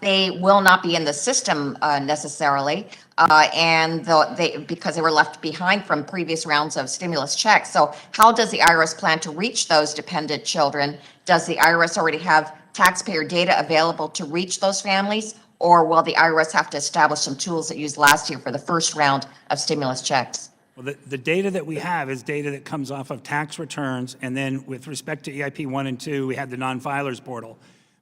they will not be in the system necessarily, because they were left behind from previous rounds of stimulus checks. So how does the IRS plan to reach those dependent children? Does the IRS already have taxpayer data available to reach those families? Or will the IRS have to establish some tools it used last year for the first round of stimulus checks?
Well, the data that we have is data that comes off of tax returns, and then with respect to EIP 1 and 2, we had the non-filers portal.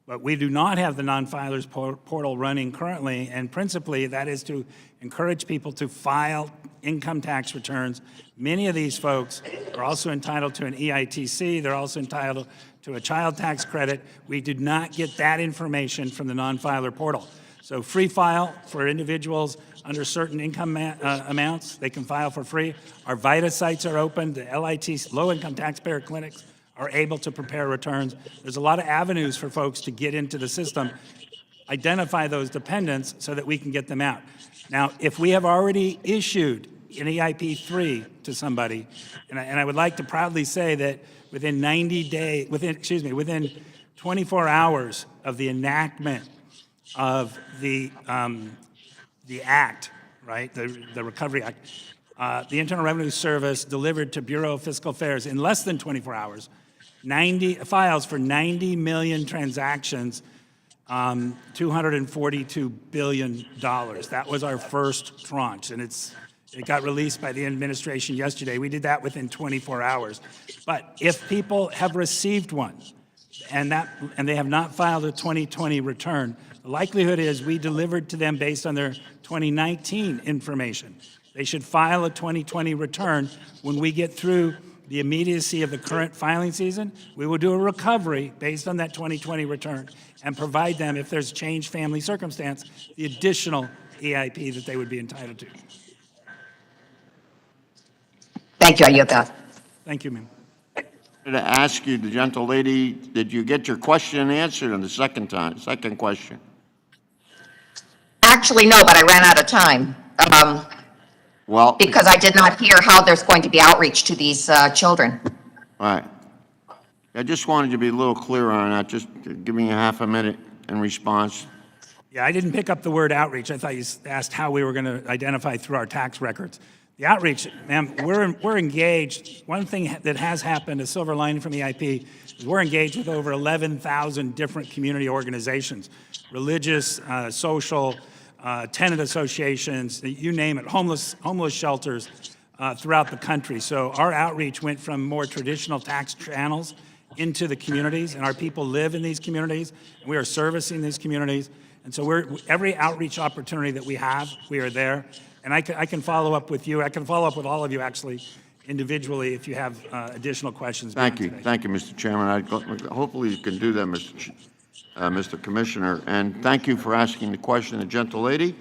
But we do not have the non-filers portal running currently, and principally that is to encourage people to file income tax returns. Many of these folks are also entitled to an EITC. They're also entitled to a child tax credit. We did not get that information from the non-filer portal. So free file for individuals under certain income amounts, they can file for free. Our VITA sites are open. The LIT, low-income taxpayer clinics, are able to prepare returns. There's a lot of avenues for folks to get into the system, identify those dependents so that we can get them out. Now, if we have already issued an EIP 3 to somebody, and I would like to proudly say that within 24 hours of the enactment of the act, right, the Recovery Act, the Internal Revenue Service delivered to Bureau of Fiscal Affairs in less than 24 hours 90 files for 90 million transactions, $242 billion. That was our first tranche, and it got released by the administration yesterday. We did that within 24 hours. But if people have received one and they have not filed a 2020 return, the likelihood is we delivered to them based on their 2019 information. They should file a 2020 return. When we get through the immediacy of the current filing season, we will do a recovery based on that 2020 return and provide them, if there's changed family circumstance, the additional EIP that they would be entitled to.
Thank you, I yield back.
Thank you, ma'am.
To ask you, the gentle lady, did you get your question answered on the second question?
Actually, no, but I ran out of time.
Well,
Because I did not hear how there's going to be outreach to these children.
all right. I just wanted you to be a little clearer on that. Just give me a half a minute in response.
Yeah, I didn't pick up the word outreach. I thought you asked how we were going to identify through our tax records. The outreach, ma'am, we're engaged. One thing that has happened, a silver lining from EIP, is we're engaged with over 11,000 different community organizations, religious, social, tenant associations, you name it, homeless shelters throughout the country. So our outreach went from more traditional tax channels into the communities, and our people live in these communities, and we are servicing these communities. And so every outreach opportunity that we have, we are there. And I can follow up with you. I can follow up with all of you, actually, individually, if you have additional questions.
Thank you, Mr. Chairman. Hopefully you can do that, Mr. Commissioner. And thank you for asking the question, the gentle lady.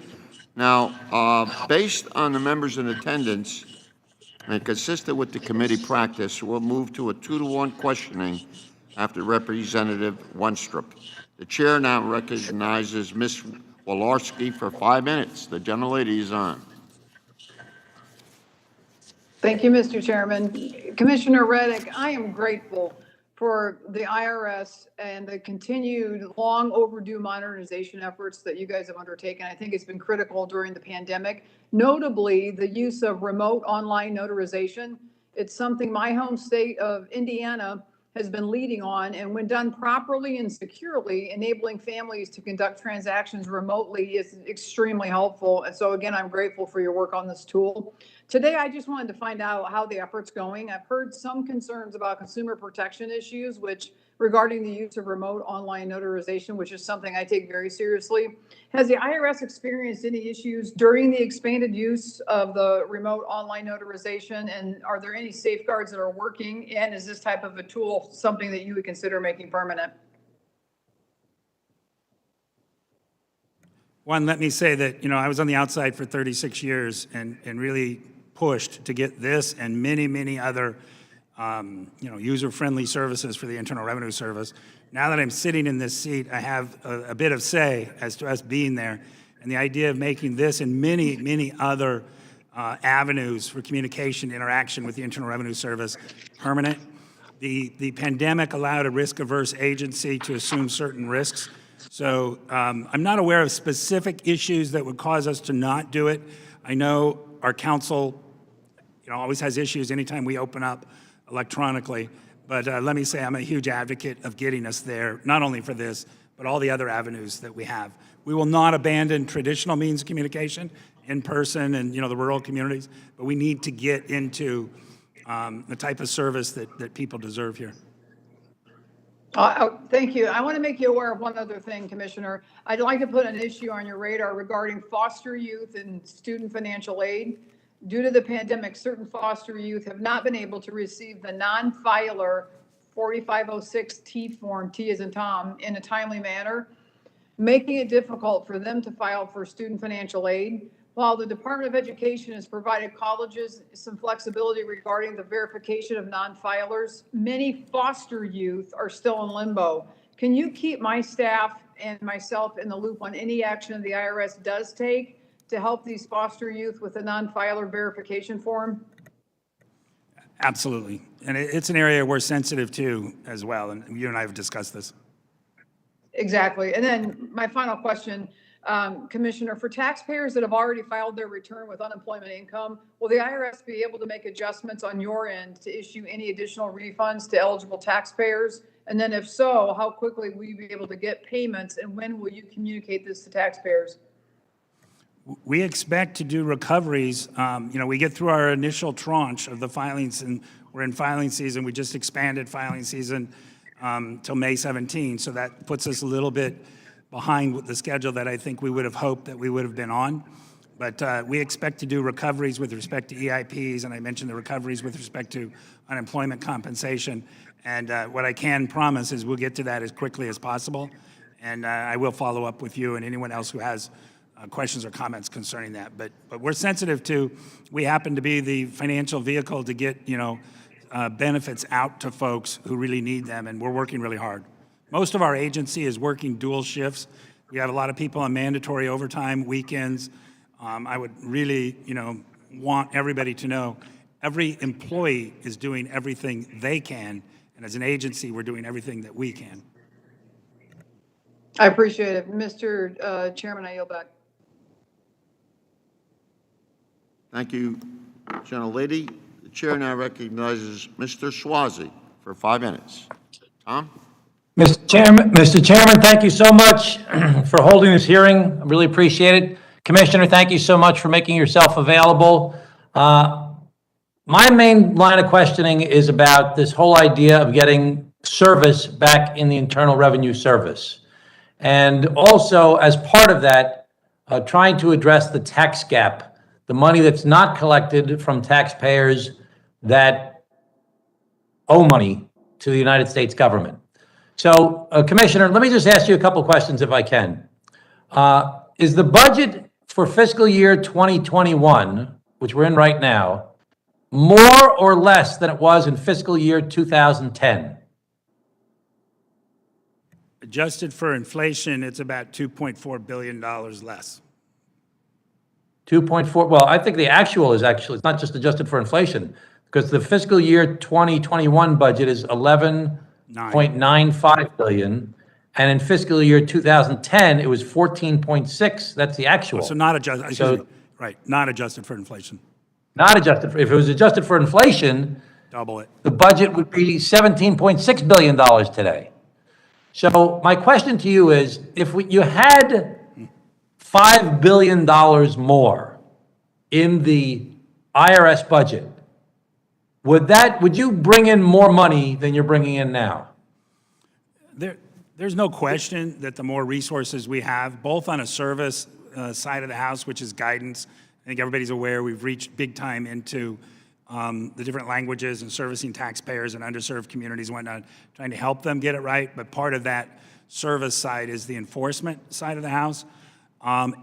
Now, based on the members in attendance and consistent with the committee practice, we'll move to a 2-to-1 questioning after Representative Wenstrup. The chair now recognizes Ms. Walorski for 5 minutes. The gentle lady is on.
Thank you, Mr. Chairman. Commissioner Reddick, I am grateful for the IRS and the continued long overdue modernization efforts that you guys have undertaken. I think it's been critical during the pandemic, notably the use of remote online notarization. It's something my home state of Indiana has been leading on, and when done properly and securely, enabling families to conduct transactions remotely is extremely helpful. And so again, I'm grateful for your work on this tool. Today, I just wanted to find out how the effort's going. I've heard some concerns about consumer protection issues, which regarding the use of remote online notarization, which is something I take very seriously. Has the IRS experienced any issues during the expanded use of the remote online notarization? And are there any safeguards that are working? And is this type of a tool something that you would consider making permanent?
One, let me say that, I was on the outside for 36 years and really pushed to get this and many, many other user-friendly services for the Internal Revenue Service. Now that I'm sitting in this seat, I have a bit of say as to us being there, and the idea of making this and many, many other avenues for communication, interaction with the Internal Revenue Service permanent. The pandemic allowed a risk-averse agency to assume certain risks. So I'm not aware of specific issues that would cause us to not do it. I know our council, always has issues anytime we open up electronically. But let me say, I'm a huge advocate of getting us there, not only for this, but all the other avenues that we have. We will not abandon traditional means of communication, in person and, the rural communities, but we need to get into the type of service that people deserve here.
Thank you. I want to make you aware of one other thing, Commissioner. I'd like to put an issue on your radar regarding foster youth and student financial aid. Due to the pandemic, certain foster youth have not been able to receive the non-filer 4506T form, T as in Tom, in a timely manner, making it difficult for them to file for student financial aid. While the Department of Education has provided colleges some flexibility regarding the verification of non-filers, many foster youth are still in limbo. Can you keep my staff and myself in the loop on any action the IRS does take to help these foster youth with the non-filer verification form?
Absolutely. And it's an area we're sensitive to as well, and you and I have discussed this.
Exactly. And then my final question, Commissioner, for taxpayers that have already filed their return with unemployment income, will the IRS be able to make adjustments on your end to issue any additional refunds to eligible taxpayers? And then if so, how quickly will you be able to get payments, and when will you communicate this to taxpayers?
We expect to do recoveries. We get through our initial tranche of the filings, and we're in filing season. We just expanded filing season till May 17, so that puts us a little bit behind with the schedule that I think we would have hoped that we would have been on. But we expect to do recoveries with respect to EIPs, and I mentioned the recoveries with respect to unemployment compensation. And what I can promise is we'll get to that as quickly as possible, and I will follow up with you and anyone else who has questions or comments concerning that. But we're sensitive to, we happen to be the financial vehicle to get, benefits out to folks who really need them, and we're working really hard. Most of our agency is working dual shifts. We have a lot of people on mandatory overtime, weekends. I would really, want everybody to know every employee is doing everything they can, and as an agency, we're doing everything that we can.
I appreciate it. Mr. Chairman, I yield back.
Thank you, gentlelady. The chair now recognizes Mr. Swazi for 5 minutes. Tom?
Mr. Chairman, thank you so much for holding this hearing. I really appreciate it. Commissioner, thank you so much for making yourself available. My main line of questioning is about this whole idea of getting service back in the Internal Revenue Service. And also, as part of that, trying to address the tax gap, the money that's not collected from taxpayers that owe money to the United States government. So, Commissioner, let me just ask you a couple questions if I can. Is the budget for fiscal year 2021, which we're in right now, more or less than it was in fiscal year 2010?
Adjusted for inflation, it's about $2.4 billion less.
2.4, well, I think the actual is actually, it's not just adjusted for inflation, because the fiscal year 2021 budget is 11.95 billion, and in fiscal year 2010, it was 14.6, that's the actual.
So not adjusted, right, not adjusted for inflation.
Not adjusted for, if it was adjusted for inflation,
Double it.
the budget would be $17.6 billion today. So my question to you is, if you had $5 billion more in the IRS budget, would you bring in more money than you're bringing in now?
There's no question that the more resources we have, both on a service side of the house, which is guidance. I think everybody's aware we've reached big time into the different languages and servicing taxpayers and underserved communities and whatnot, trying to help them get it right. But part of that service side is the enforcement side of the house.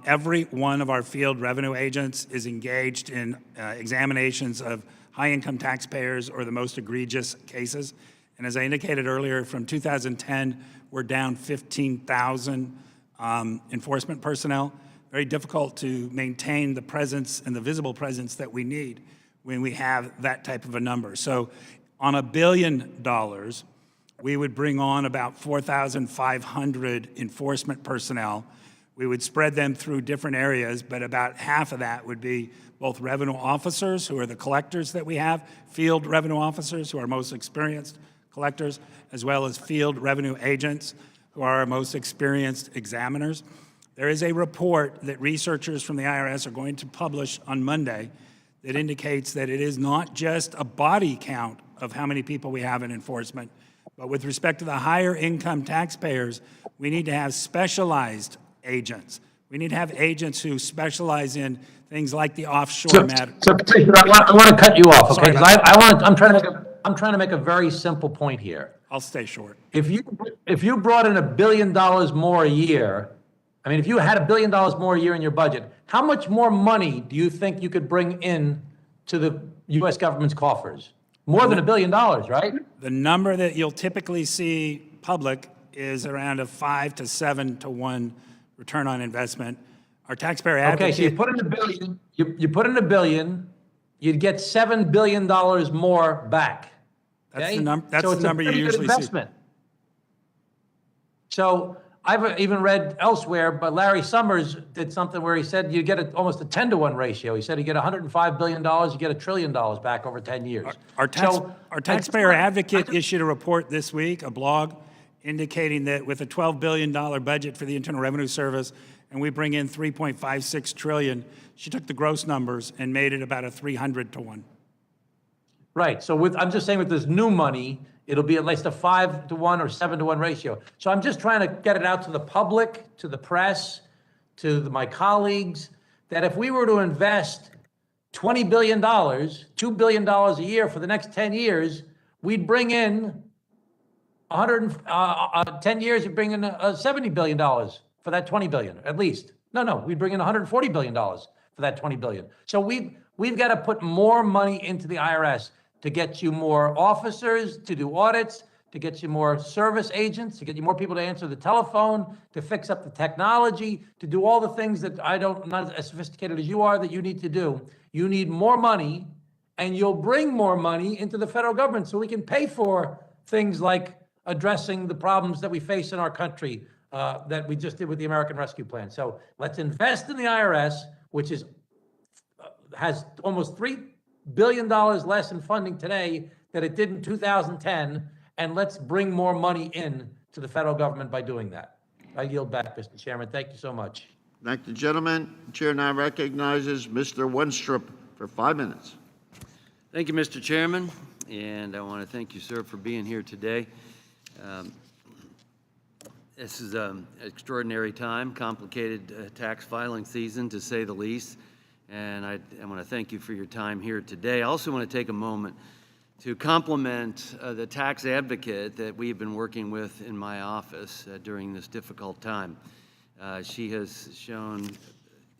Every one of our field revenue agents is engaged in examinations of high-income taxpayers or the most egregious cases. And as I indicated earlier, from 2010, we're down 15,000 enforcement personnel. Very difficult to maintain the presence and the visible presence that we need when we have that type of a number. So on $1 billion, we would bring on about 4,500 enforcement personnel. We would spread them through different areas, but about half of that would be both revenue officers, who are the collectors that we have, field revenue officers, who are most experienced collectors, as well as field revenue agents, who are our most experienced examiners. There is a report that researchers from the IRS are going to publish on Monday that indicates that it is not just a body count of how many people we have in enforcement, but with respect to the higher income taxpayers, we need to have specialized agents. We need to have agents who specialize in things like the offshore matter.
So, I want to cut you off, okay?
Sorry
Because
about
I'm trying to make a very simple point here.
I'll stay short.
If you brought in $1 billion more a year, I mean, if you had $1 billion more a year in your budget, how much more money do you think you could bring in to the U.S. government's coffers? More than $1 billion, right?
The number that you'll typically see public is around a 5 to 7 to 1 return on investment. Our taxpayer advocate.
Okay, so you put in $1 billion, you put in $1 billion, you'd get $7 billion more back.
That's
Okay?
the number. That's
So
the
it's a
number you
pretty good
usually see.
investment. So I've even read elsewhere, but Larry Summers did something where he said you get almost a 10 to 1 ratio. He said you get $105 billion, you get $1 trillion back over 10 years.
Our taxpayer advocate issued a report this week, a blog, indicating that with a $12 billion budget for the Internal Revenue Service, and we bring in $3.56 trillion, she took the gross numbers and made it about a 300 to 1.
Right, so I'm just saying with this new money, it'll be at least a 5 to 1 or 7 to 1 ratio. So I'm just trying to get it out to the public, to the press, to my colleagues, that if we were to invest $20 billion, $2 billion a year for the next 10 years, we'd bring in 10 years, you'd bring in $70 billion for that 20 billion, at least. No, we'd bring in $140 billion for that 20 billion. So we've got to put more money into the IRS to get you more officers, to do audits, to get you more service agents, to get you more people to answer the telephone, to fix up the technology, to do all the things that I'm not as sophisticated as you are, that you need to do. You need more money, and you'll bring more money into the federal government so we can pay for things like addressing the problems that we face in our country that we just did with the American Rescue Plan. So let's invest in the IRS, which has almost $3 billion less in funding today than it did in 2010, and let's bring more money in to the federal government by doing that. I yield back, Mr. Chairman. Thank you so much.
Thank you, gentlemen. Chair now recognizes Mr. Wenstrup for 5 minutes.
Thank you, Mr. Chairman, and I want to thank you, sir, for being here today. This is an extraordinary time, complicated tax filing season, to say the least, and I want to thank you for your time here today. I also want to take a moment to compliment the tax advocate that we've been working with in my office during this difficult time. She has shown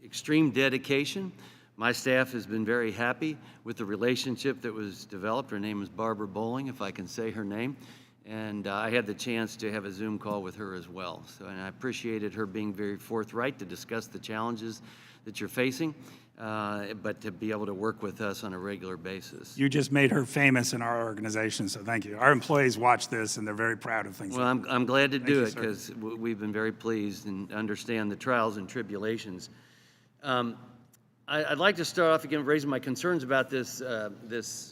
extreme dedication. My staff has been very happy with the relationship that was developed. Her name is Barbara Bowling, if I can say her name. And I had the chance to have a Zoom call with her as well. And I appreciated her being very forthright to discuss the challenges that you're facing, but to be able to work with us on a regular basis.
You just made her famous in our organization, so thank you. Our employees watch this, and they're very proud of things.
Well, I'm glad to do
you,
it, because we've been very pleased and understand the trials and tribulations. I'd like to start off again raising my concerns about this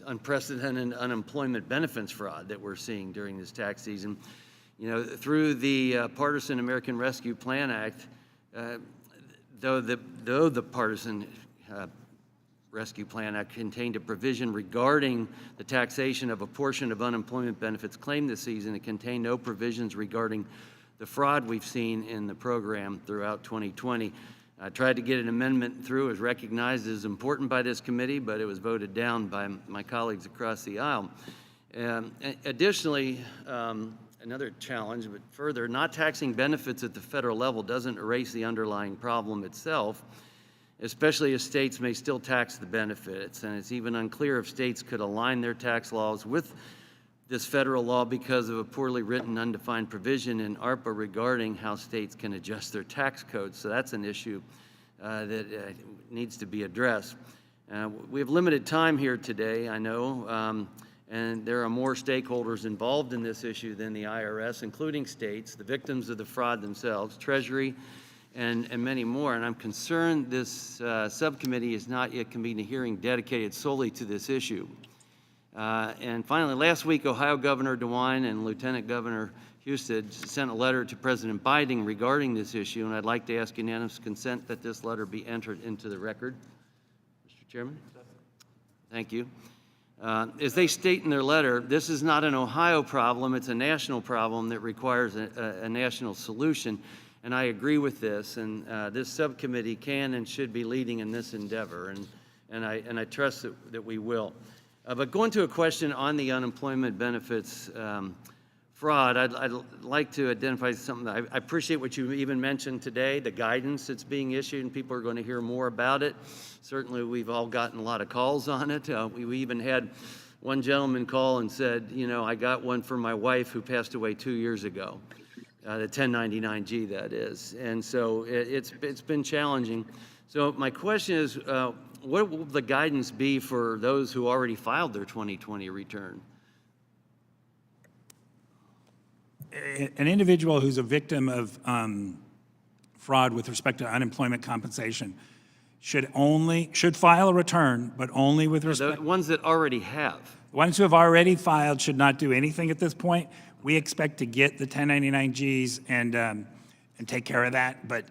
unprecedented unemployment benefits fraud that we're seeing during this tax season. You know, through the Partisan American Rescue Plan Act, though the Partisan Rescue Plan Act contained a provision regarding the taxation of a portion of unemployment benefits claimed this season, it contained no provisions regarding the fraud we've seen in the program throughout 2020. I tried to get an amendment through. It was recognized as important by this committee, but it was voted down by my colleagues across the aisle. Additionally, another challenge, but further, not taxing benefits at the federal level doesn't erase the underlying problem itself. especially as states may still tax the benefits. And it's even unclear if states could align their tax laws with this federal law because of a poorly written, undefined provision in ARPA regarding how states can adjust their tax codes. So that's an issue that needs to be addressed. We have limited time here today, I know, and there are more stakeholders involved in this issue than the IRS, including states, the victims of the fraud themselves, Treasury, and many more. And I'm concerned this subcommittee is not yet convened a hearing dedicated solely to this issue. And finally, last week, Ohio Governor DeWine and Lieutenant Governor Husted sent a letter to President Biden regarding this issue, and I'd like to ask unanimous consent that this letter be entered into the record. Mr. Chairman? Thank you. As they state in their letter, this is not an Ohio problem, it's a national problem that requires a national solution, and I agree with this, and this subcommittee can and should be leading in this endeavor, and I trust that we will. But going to a question on the unemployment benefits fraud, I'd like to identify something. I appreciate what you even mentioned today, the guidance that's being issued, and people are going to hear more about it. Certainly, we've all gotten a lot of calls on it. We even had one gentleman call and said, you know, I got one for my wife who passed away 2 years ago, the 1099-G, that is. And so it's been challenging. So my question is, what will the guidance be for those who already filed their 2020 return?
An individual who's a victim of fraud with respect to unemployment compensation should file a return, but only with respect.
The ones that already have.
The ones who have already filed should not do anything at this point. We expect to get the 1099-Gs and take care of that, but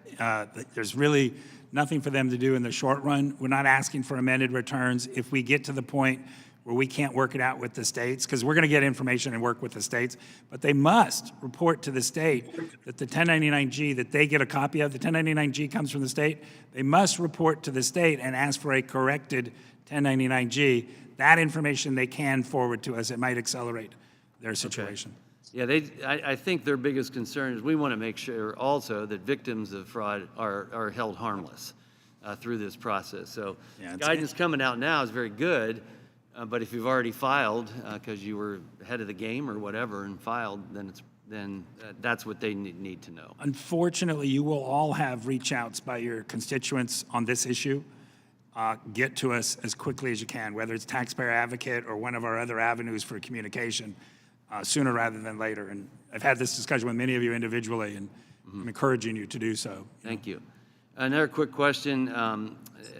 there's really nothing for them to do in the short run. We're not asking for amended returns. If we get to the point where we can't work it out with the states, because we're going to get information and work with the states, but they must report to the state that the 1099-G that they get a copy of, the 1099-G comes from the state, they must report to the state and ask for a corrected 1099-G. That information they can forward to us. It might accelerate their situation.
Okay. Yeah, I think their biggest concern is we want to make sure also that victims of fraud are held harmless through this process. So guidance coming out now is very good, but if you've already filed because you were ahead of the game or whatever and filed, then that's what they need to know.
Unfortunately, you will all have reach outs by your constituents on this issue. Get to us as quickly as you can, whether it's Taxpayer Advocate or one of our other avenues for communication. Sooner rather than later. And I've had this discussion with many of you individually, and I'm encouraging you to do so.
Thank you. Another quick question.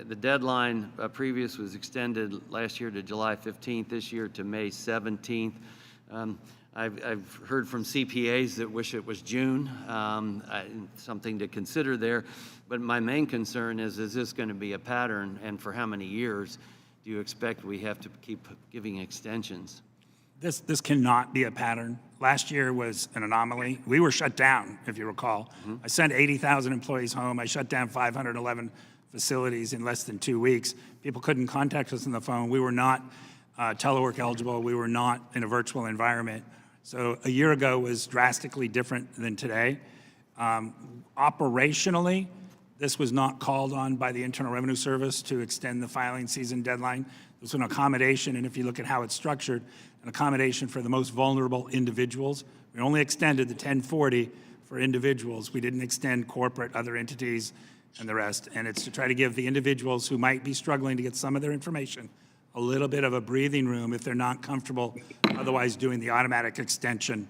The deadline previous was extended last year to July 15th, this year to May 17th. I've heard from CPAs that wish it was June, something to consider there. But my main concern is this going to be a pattern, and for how many years do you expect we have to keep giving extensions?
This cannot be a pattern. Last year was an anomaly. We were shut down, if you recall. I sent 80,000 employees home. I shut down 511 facilities in less than 2 weeks. People couldn't contact us on the phone. We were not telework eligible. We were not in a virtual environment. So a year ago was drastically different than today. Operationally, this was not called on by the Internal Revenue Service to extend the filing season deadline. It was an accommodation, and if you look at how it's structured, an accommodation for the most vulnerable individuals. We only extended the 1040 for individuals. We didn't extend corporate, other entities, and the rest. And it's to try to give the individuals who might be struggling to get some of their information a little bit of a breathing room if they're not comfortable otherwise doing the automatic extension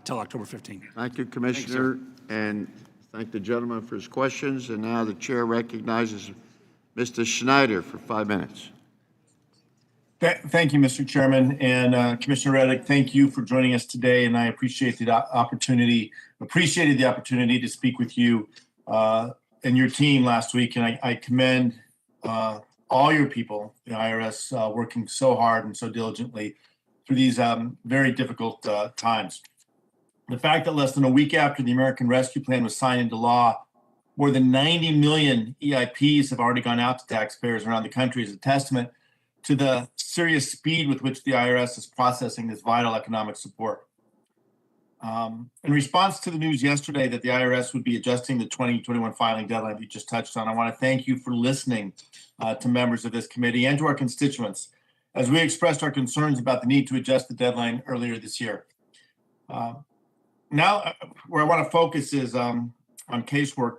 till October 15th.
Thank you, Commissioner, and thank the gentleman for his questions. And now the chair recognizes Mr. Schneider for 5 minutes.
Thank you, Mr. Chairman, and Commissioner Reddick, thank you for joining us today, and I appreciated the opportunity to speak with you and your team last week, and I commend all your people, the IRS, working so hard and so diligently through these very difficult times. The fact that less than a week after the American Rescue Plan was signed into law, more than 90 million EIPs have already gone out to taxpayers around the country is a testament to the serious speed with which the IRS is processing this vital economic support. In response to the news yesterday that the IRS would be adjusting the 2021 filing deadline you just touched on, I want to thank you for listening to members of this committee and to our constituents as we expressed our concerns about the need to adjust the deadline earlier this year. Now, where I want to focus is on casework.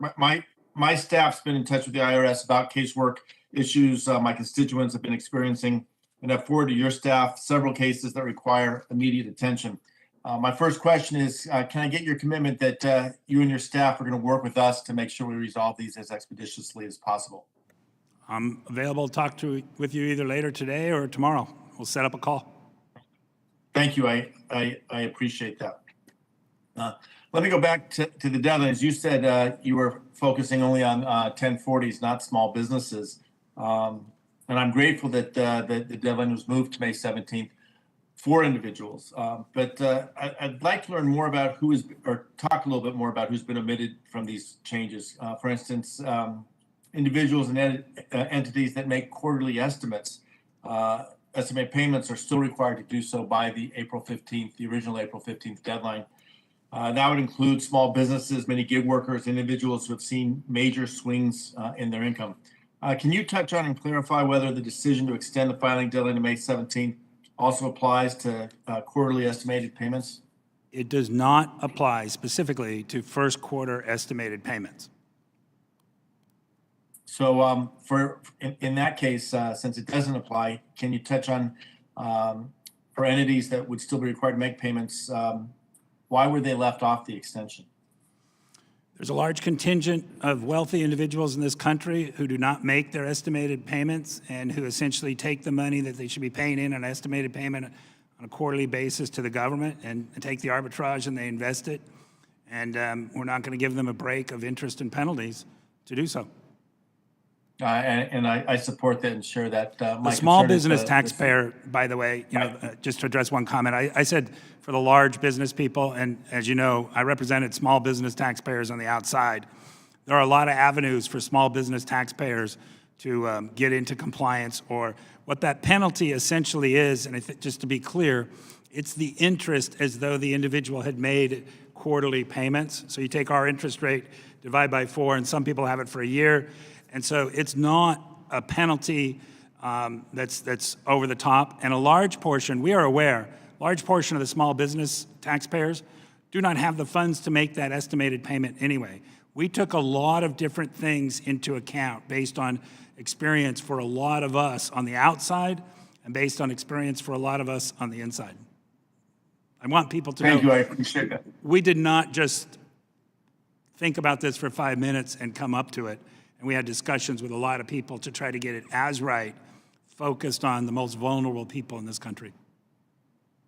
My staff's been in touch with the IRS about casework issues my constituents have been experiencing, and I've forwarded to your staff several cases that require immediate attention. My first question is, can I get your commitment that you and your staff are going to work with us to make sure we resolve these as expeditiously as possible?
I'm available to talk with you either later today or tomorrow. We'll set up a call.
Thank you. I appreciate that. Let me go back to the deadlines. You said you were focusing only on 1040s, not small businesses. And I'm grateful that the deadline was moved to May 17th for individuals. But I'd like to learn more about or talk a little bit more about who's been omitted from these changes. For instance, individuals and entities that make quarterly estimates. Estimate payments are still required to do so by the original April 15th deadline. That would include small businesses, many gig workers, individuals who have seen major swings in their income. Can you touch on and clarify whether the decision to extend the filing deadline to May 17th also applies to quarterly estimated payments?
It does not apply specifically to first quarter estimated payments.
So in that case, since it doesn't apply, can you touch on for entities that would still be required to make payments, why were they left off the extension?
There's a large contingent of wealthy individuals in this country who do not make their estimated payments and who essentially take the money that they should be paying in an estimated payment on a quarterly basis to the government and take the arbitrage and they invest it. And we're not going to give them a break of interest and penalties to do so.
And I support that and share that.
The small business taxpayer, by the way, just to address one comment, I said for the large business people, and as you know, I represented small business taxpayers on the outside. There are a lot of avenues for small business taxpayers to get into compliance, or what that penalty essentially is, and just to be clear, it's the interest as though the individual had made quarterly payments. So you take our interest rate, divide by 4, and some people have it for a year. And so it's not a penalty that's over the top. And a large portion, we are aware, large portion of the small business taxpayers do not have the funds to make that estimated payment anyway. We took a lot of different things into account based on experience for a lot of us on the outside and based on experience for a lot of us on the inside. I want people to know.
Thank you, I appreciate that.
We did not just think about this for 5 minutes and come up to it. And we had discussions with a lot of people to try to get it as right, focused on the most vulnerable people in this country.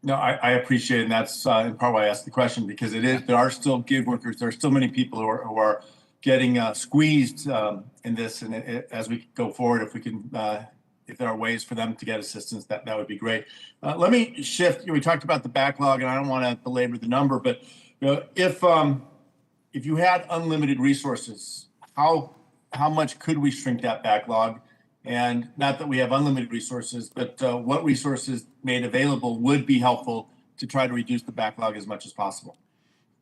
No, I appreciate it, and that's in part why I asked the question, because there are still gig workers, there are still many people who are getting squeezed in this, and as we go forward, if we can, if there are ways for them to get assistance, that would be great. Let me shift. We talked about the backlog, and I don't want to belabor the number, but if you had unlimited resources, how much could we shrink that backlog? And not that we have unlimited resources, but what resources made available would be helpful to try to reduce the backlog as much as possible?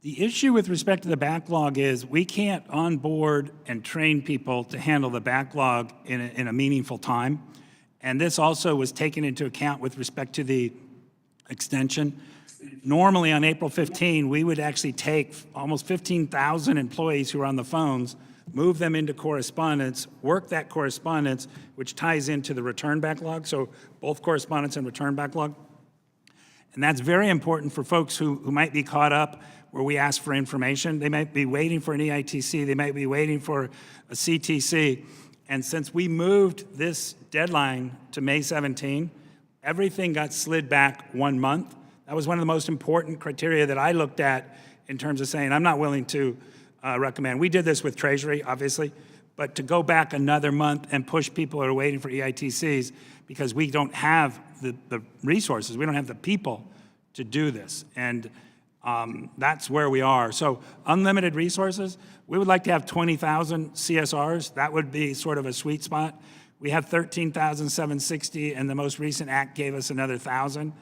The issue with respect to the backlog is we can't onboard and train people to handle the backlog in a meaningful time. And this also was taken into account with respect to the extension. Normally on April 15, we would actually take almost 15,000 employees who are on the phones, move them into correspondence, work that correspondence, which ties into the return backlog, so both correspondence and return backlog. And that's very important for folks who might be caught up where we ask for information. They might be waiting for an EITC, they might be waiting for a CTC. And since we moved this deadline to May 17, everything got slid back 1 month. That was one of the most important criteria that I looked at in terms of saying, I'm not willing to recommend. We did this with Treasury, obviously, but to go back another month and push people who are waiting for EITCs because we don't have the resources, we don't have the people to do this. And that's where we are. So unlimited resources, we would like to have 20,000 CSRs. That would be sort of a sweet spot. We have 13,760, and the most recent act gave us another 1,000.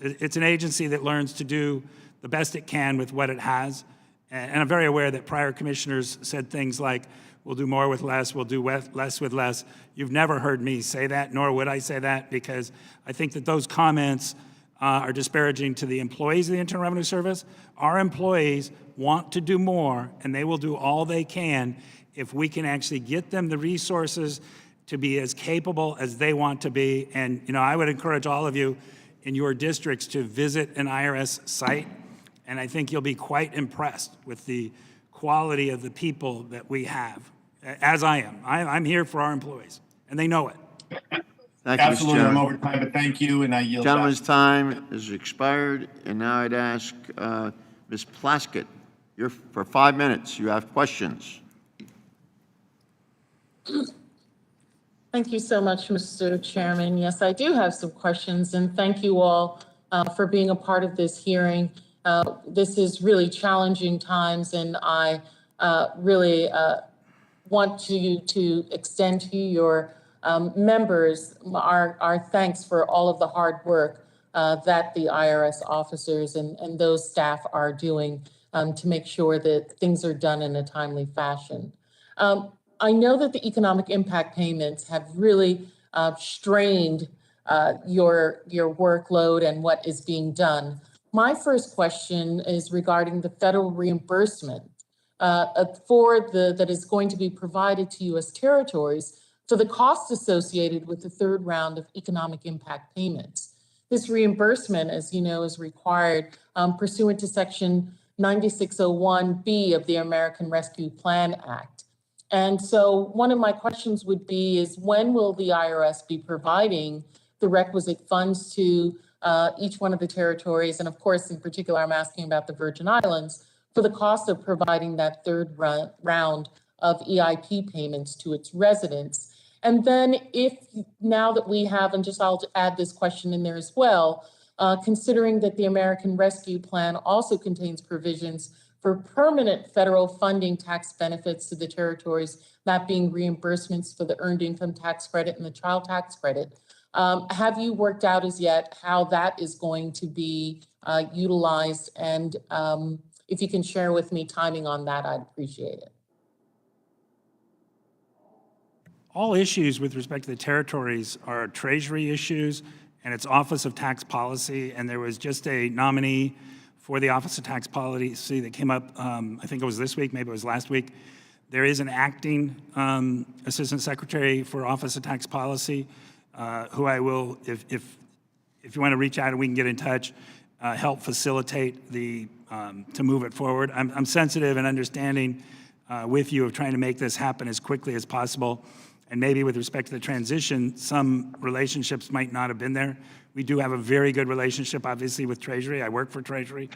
it's an agency that learns to do the best it can with what it has. And I'm very aware that prior commissioners said things like, we'll do more with less, we'll do less with less. You've never heard me say that, nor would I say that, because I think that those comments are disparaging to the employees of the Internal Revenue Service. Our employees want to do more, and they will do all they can if we can actually get them the resources to be as capable as they want to be. And, I would encourage all of you in your districts to visit an IRS site, and I think you'll be quite impressed with the quality of the people that we have, as I am. I'm here for our employees, and they know it.
Thank you, Mr.
Absolutely, I'm
Chairman.
over time, but thank you, and I yield back.
Gentleman's time is expired, and now I'd ask Ms. Plaskett, you're for 5 minutes. You have questions.
Thank you so much, Mr. Chairman. Yes, I do have some questions, and thank you all for being a part of this hearing. This is really challenging times, and I really want to extend to your members our thanks for all of the hard work that the IRS officers and those staff are doing to make sure that things are done in a timely fashion. I know that the economic impact payments have really strained your workload and what is being done. My first question is regarding the federal reimbursement that is going to be provided to U.S. territories for the costs associated with the third round of economic impact payments. This reimbursement, as you know, is required pursuant to Section 9601B of the American Rescue Plan Act. And so one of my questions would be is when will the IRS be providing the requisite funds to each one of the territories? And of course, in particular, I'm asking about the Virgin Islands for the cost of providing that third round of EIP payments to its residents. And then if now that we have, and just I'll add this question in there as well, considering that the American Rescue Plan also contains provisions for permanent federal funding tax benefits to the territories, that being reimbursements for the earned income tax credit and the child tax credit. Have you worked out as yet how that is going to be utilized? And if you can share with me timing on that, I'd appreciate it.
All issues with respect to the territories are Treasury issues, and it's Office of Tax Policy, and there was just a nominee for the Office of Tax Policy that came up, I think it was this week, maybe it was last week. There is an acting Assistant Secretary for Office of Tax Policy, who I will, if you want to reach out and we can get in touch, help facilitate to move it forward. I'm sensitive and understanding with you of trying to make this happen as quickly as possible. And maybe with respect to the transition, some relationships might not have been there. We do have a very good relationship, obviously, with Treasury. I work for Treasury,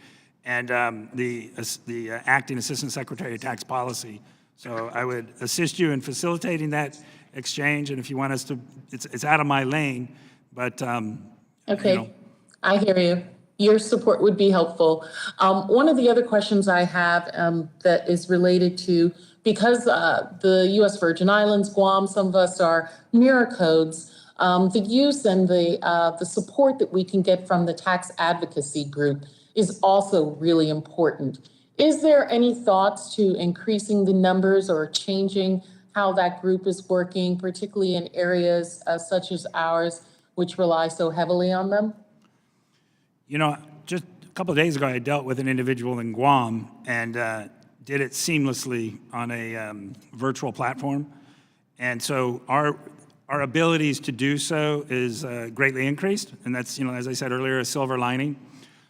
and the acting Assistant Secretary of Tax Policy. So I would assist you in facilitating that exchange. And if you want us to, it's out of my lane, but
okay, I hear you. Your support would be helpful. One of the other questions I have that is related to, because the U.S. Virgin Islands, Guam, some of us are mirror codes, the use and the support that we can get from the tax advocacy group is also really important. Is there any thoughts to increasing the numbers or changing how that group is working, particularly in areas such as ours, which rely so heavily on them?
Just a couple of days ago, I dealt with an individual in Guam and did it seamlessly on a virtual platform. And so our abilities to do so is greatly increased. And that's, as I said earlier, a silver lining.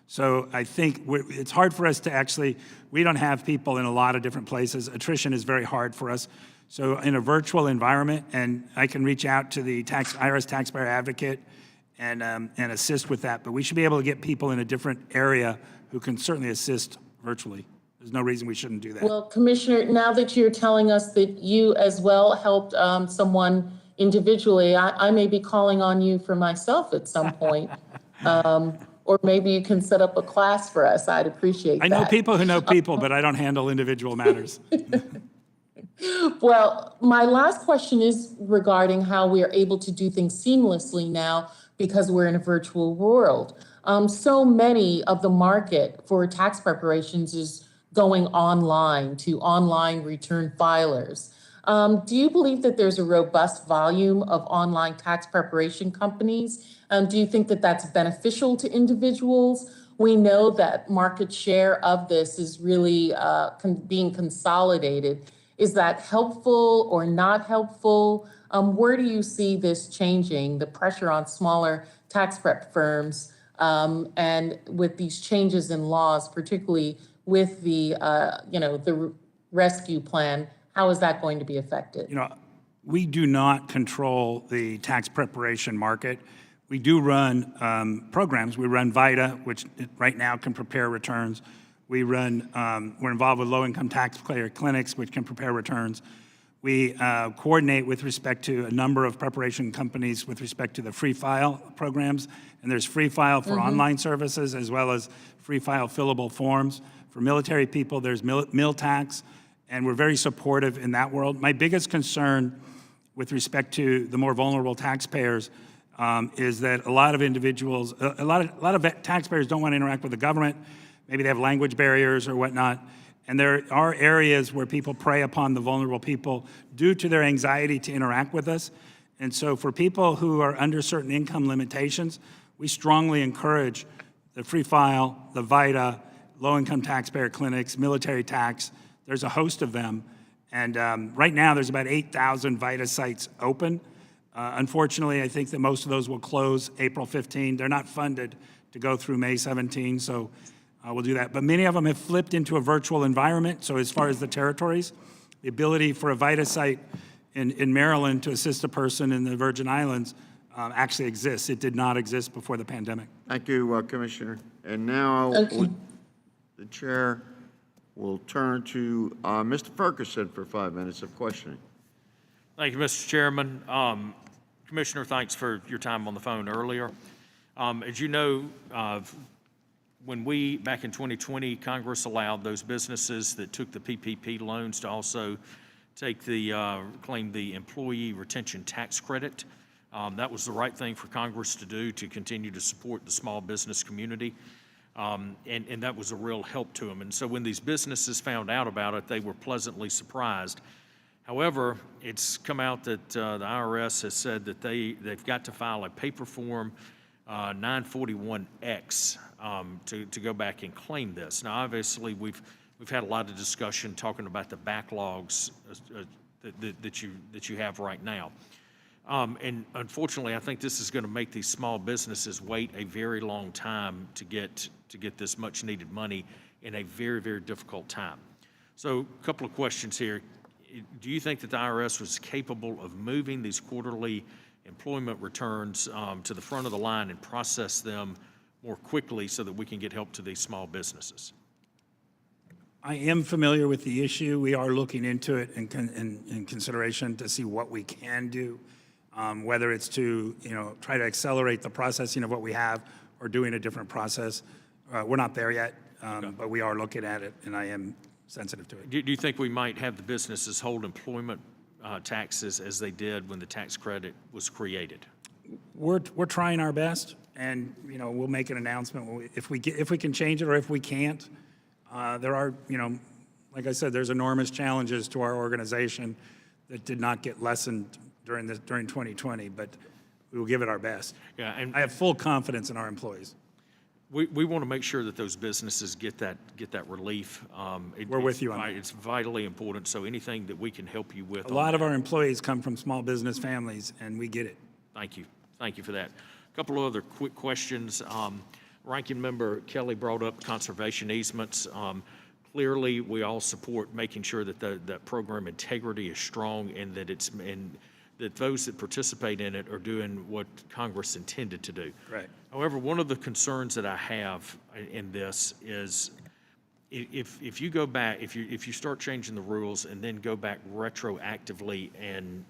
So I think it's hard for us to actually, we don't have people in a lot of different places. Attrition is very hard for us. So in a virtual environment, and I can reach out to the IRS taxpayer advocate and assist with that. But we should be able to get people in a different area who can certainly assist virtually. There's no reason we shouldn't do that.
Well, Commissioner, now that you're telling us that you as well helped someone individually, I may be calling on you for myself at some point. Or maybe you can set up a class for us. I'd appreciate that.
I know people who know people, but I don't handle individual matters.
Well, my last question is regarding how we are able to do things seamlessly now because we're in a virtual world. So many of the market for tax preparations is going online to online return filers. Do you believe that there's a robust volume of online tax preparation companies? Do you think that that's beneficial to individuals? We know that market share of this is really being consolidated. Is that helpful or not helpful? Where do you see this changing, the pressure on smaller tax prep firms, and with these changes in laws, particularly with the, the rescue plan, how is that going to be affected?
We do not control the tax preparation market. We do run programs. We run VITA, which right now can prepare returns. We're involved with low-income taxpayer clinics, which can prepare returns. We coordinate with respect to a number of preparation companies with respect to the free file programs. And there's free file for online services as well as free file fillable forms. For military people, there's meal tax, and we're very supportive in that world. My biggest concern with respect to the more vulnerable taxpayers is that a lot of individuals, a lot of taxpayers don't want to interact with the government. Maybe they have language barriers or whatnot. And there are areas where people prey upon the vulnerable people due to their anxiety to interact with us. And so for people who are under certain income limitations, we strongly encourage the free file, the VITA, low-income taxpayer clinics, military tax. There's a host of them. And right now, there's about 8,000 VITA sites open. Unfortunately, I think that most of those will close April 15. They're not funded to go through May 17, so we'll do that. But many of them have flipped into a virtual environment. So as far as the territories, the ability for a VITA site in Maryland to assist a person in the Virgin Islands actually exists. It did not exist before the pandemic.
Thank you, Commissioner. And now the chair will turn to Mr. Ferguson for 5 minutes of questioning.
Thank you, Mr. Chairman. Commissioner, thanks for your time on the phone earlier. As you know, when back in 2020, Congress allowed those businesses that took the PPP loans to also claim the employee retention tax credit. That was the right thing for Congress to do to continue to support the small business community. And that was a real help to them. And so when these businesses found out about it, they were pleasantly surprised. However, it's come out that the IRS has said that they've got to file a paper form 941X to go back and claim this. Now, obviously, we've had a lot of discussion talking about the backlogs that you have right now. And unfortunately, I think this is going to make these small businesses wait a very long time to get this much needed money in a very, very difficult time. So a couple of questions here. Do you think that the IRS was capable of moving these quarterly employment returns to the front of the line and process them more quickly so that we can get help to these small businesses?
I am familiar with the issue. We are looking into it in consideration to see what we can do, whether it's to try to accelerate the processing of what we have or doing a different process. We're not there yet, but we are looking at it, and I am sensitive to it.
Do you think we might have the businesses hold employment taxes as they did when the tax credit was created?
We're trying our best, and we'll make an announcement if we can change it or if we can't. There are like I said, there's enormous challenges to our organization that did not get lessened during 2020, but we will give it our best.
Yeah, and
I have full confidence in our employees.
We want to make sure that those businesses get that relief.
We're with you on that.
It's vitally important. So anything that we can help you with.
A lot of our employees come from small business families, and we get it.
Thank you. Thank you for that. A couple of other quick questions. Ranking Member Kelly brought up conservation easements. Clearly, we all support making sure that that program integrity is strong and that those that participate in it are doing what Congress intended to do.
Right.
However, one of the concerns that I have in this is if you go back, if you start changing the rules and then go back retroactively and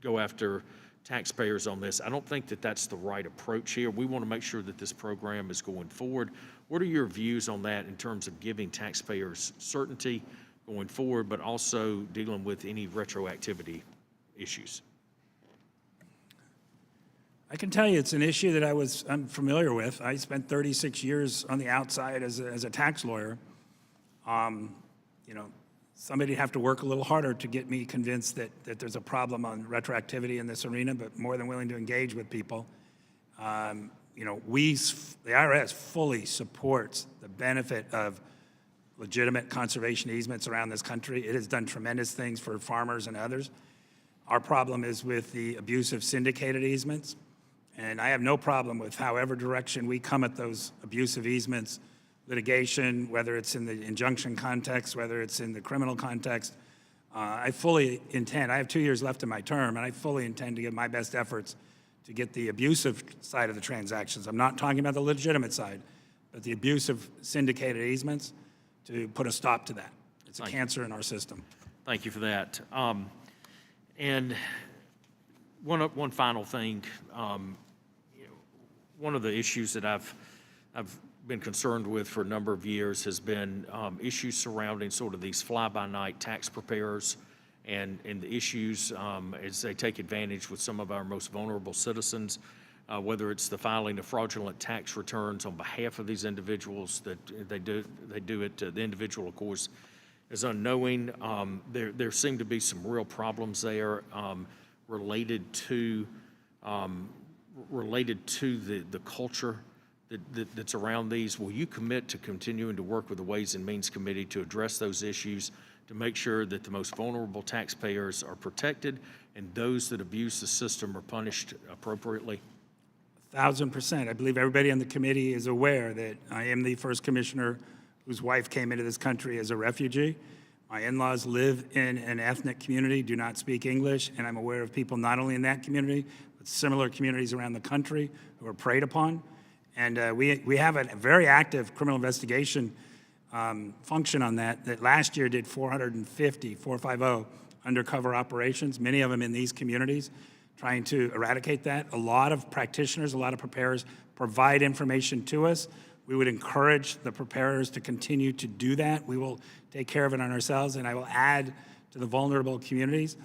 go after taxpayers on this, I don't think that that's the right approach here. We want to make sure that this program is going forward. What are your views on that in terms of giving taxpayers certainty going forward, but also dealing with any retroactivity issues?
I can tell you it's an issue that I'm familiar with. I spent 36 years on the outside as a tax lawyer. You know, somebody'd have to work a little harder to get me convinced that there's a problem on retroactivity in this arena, but more than willing to engage with people. You know, the IRS fully supports the benefit of legitimate conservation easements around this country. It has done tremendous things for farmers and others. Our problem is with the abusive syndicated easements. And I have no problem with however direction we come at those abusive easements, litigation, whether it's in the injunction context, whether it's in the criminal context. I fully intend, I have 2 years left in my term, and I fully intend to give my best efforts to get the abusive side of the transactions. I'm not talking about the legitimate side, but the abusive syndicated easements, to put a stop to that. It's a cancer in our system.
Thank you for that. And one final thing. One of the issues that I've been concerned with for a number of years has been issues surrounding sort of these fly-by-night tax preparers and the issues as they take advantage with some of our most vulnerable citizens, whether it's the filing of fraudulent tax returns on behalf of these individuals that they do it. The individual, of course, is unknowing. There seem to be some real problems there related to the culture that's around these. Will you commit to continuing to work with the Ways and Means Committee to address those issues, to make sure that the most vulnerable taxpayers are protected and those that abuse the system are punished appropriately?
1,000%. I believe everybody on the committee is aware that I am the first commissioner whose wife came into this country as a refugee. My in-laws live in an ethnic community, do not speak English, and I'm aware of people not only in that community, but similar communities around the country who are preyed upon. And we have a very active criminal investigation function on that last year did 450 undercover operations, many of them in these communities, trying to eradicate that. A lot of practitioners, a lot of preparers provide information to us. We would encourage the preparers to continue to do that. We will take care of it on ourselves, and I will add to the vulnerable communities.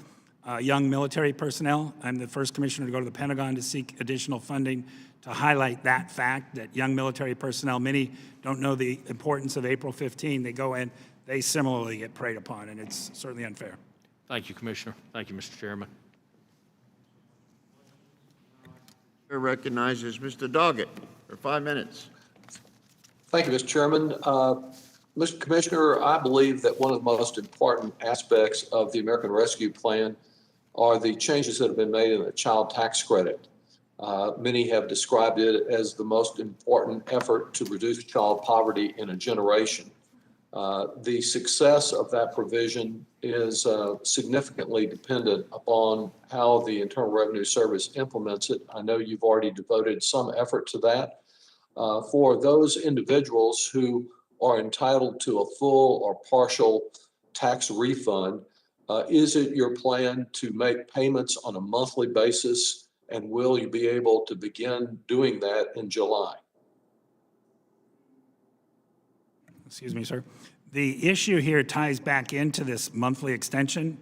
Young military personnel, I'm the first commissioner to go to the Pentagon to seek additional funding to highlight that fact that young military personnel, many don't know the importance of April 15. They go in, they similarly get preyed upon, and it's certainly unfair.
Thank you, Commissioner. Thank you, Mr. Chairman.
Chair recognizes Mr. Doggett for 5 minutes.
Thank you, Mr. Chairman. Mr. Commissioner, I believe that one of the most important aspects of the American Rescue Plan are the changes that have been made in the child tax credit. Many have described it as the most important effort to reduce child poverty in a generation. The success of that provision is significantly dependent upon how the Internal Revenue Service implements it. I know you've already devoted some effort to that. For those individuals who are entitled to a full or partial tax refund, is it your plan to make payments on a monthly basis, and will you be able to begin doing that in July?
Excuse me, sir. The issue here ties back into this monthly extension.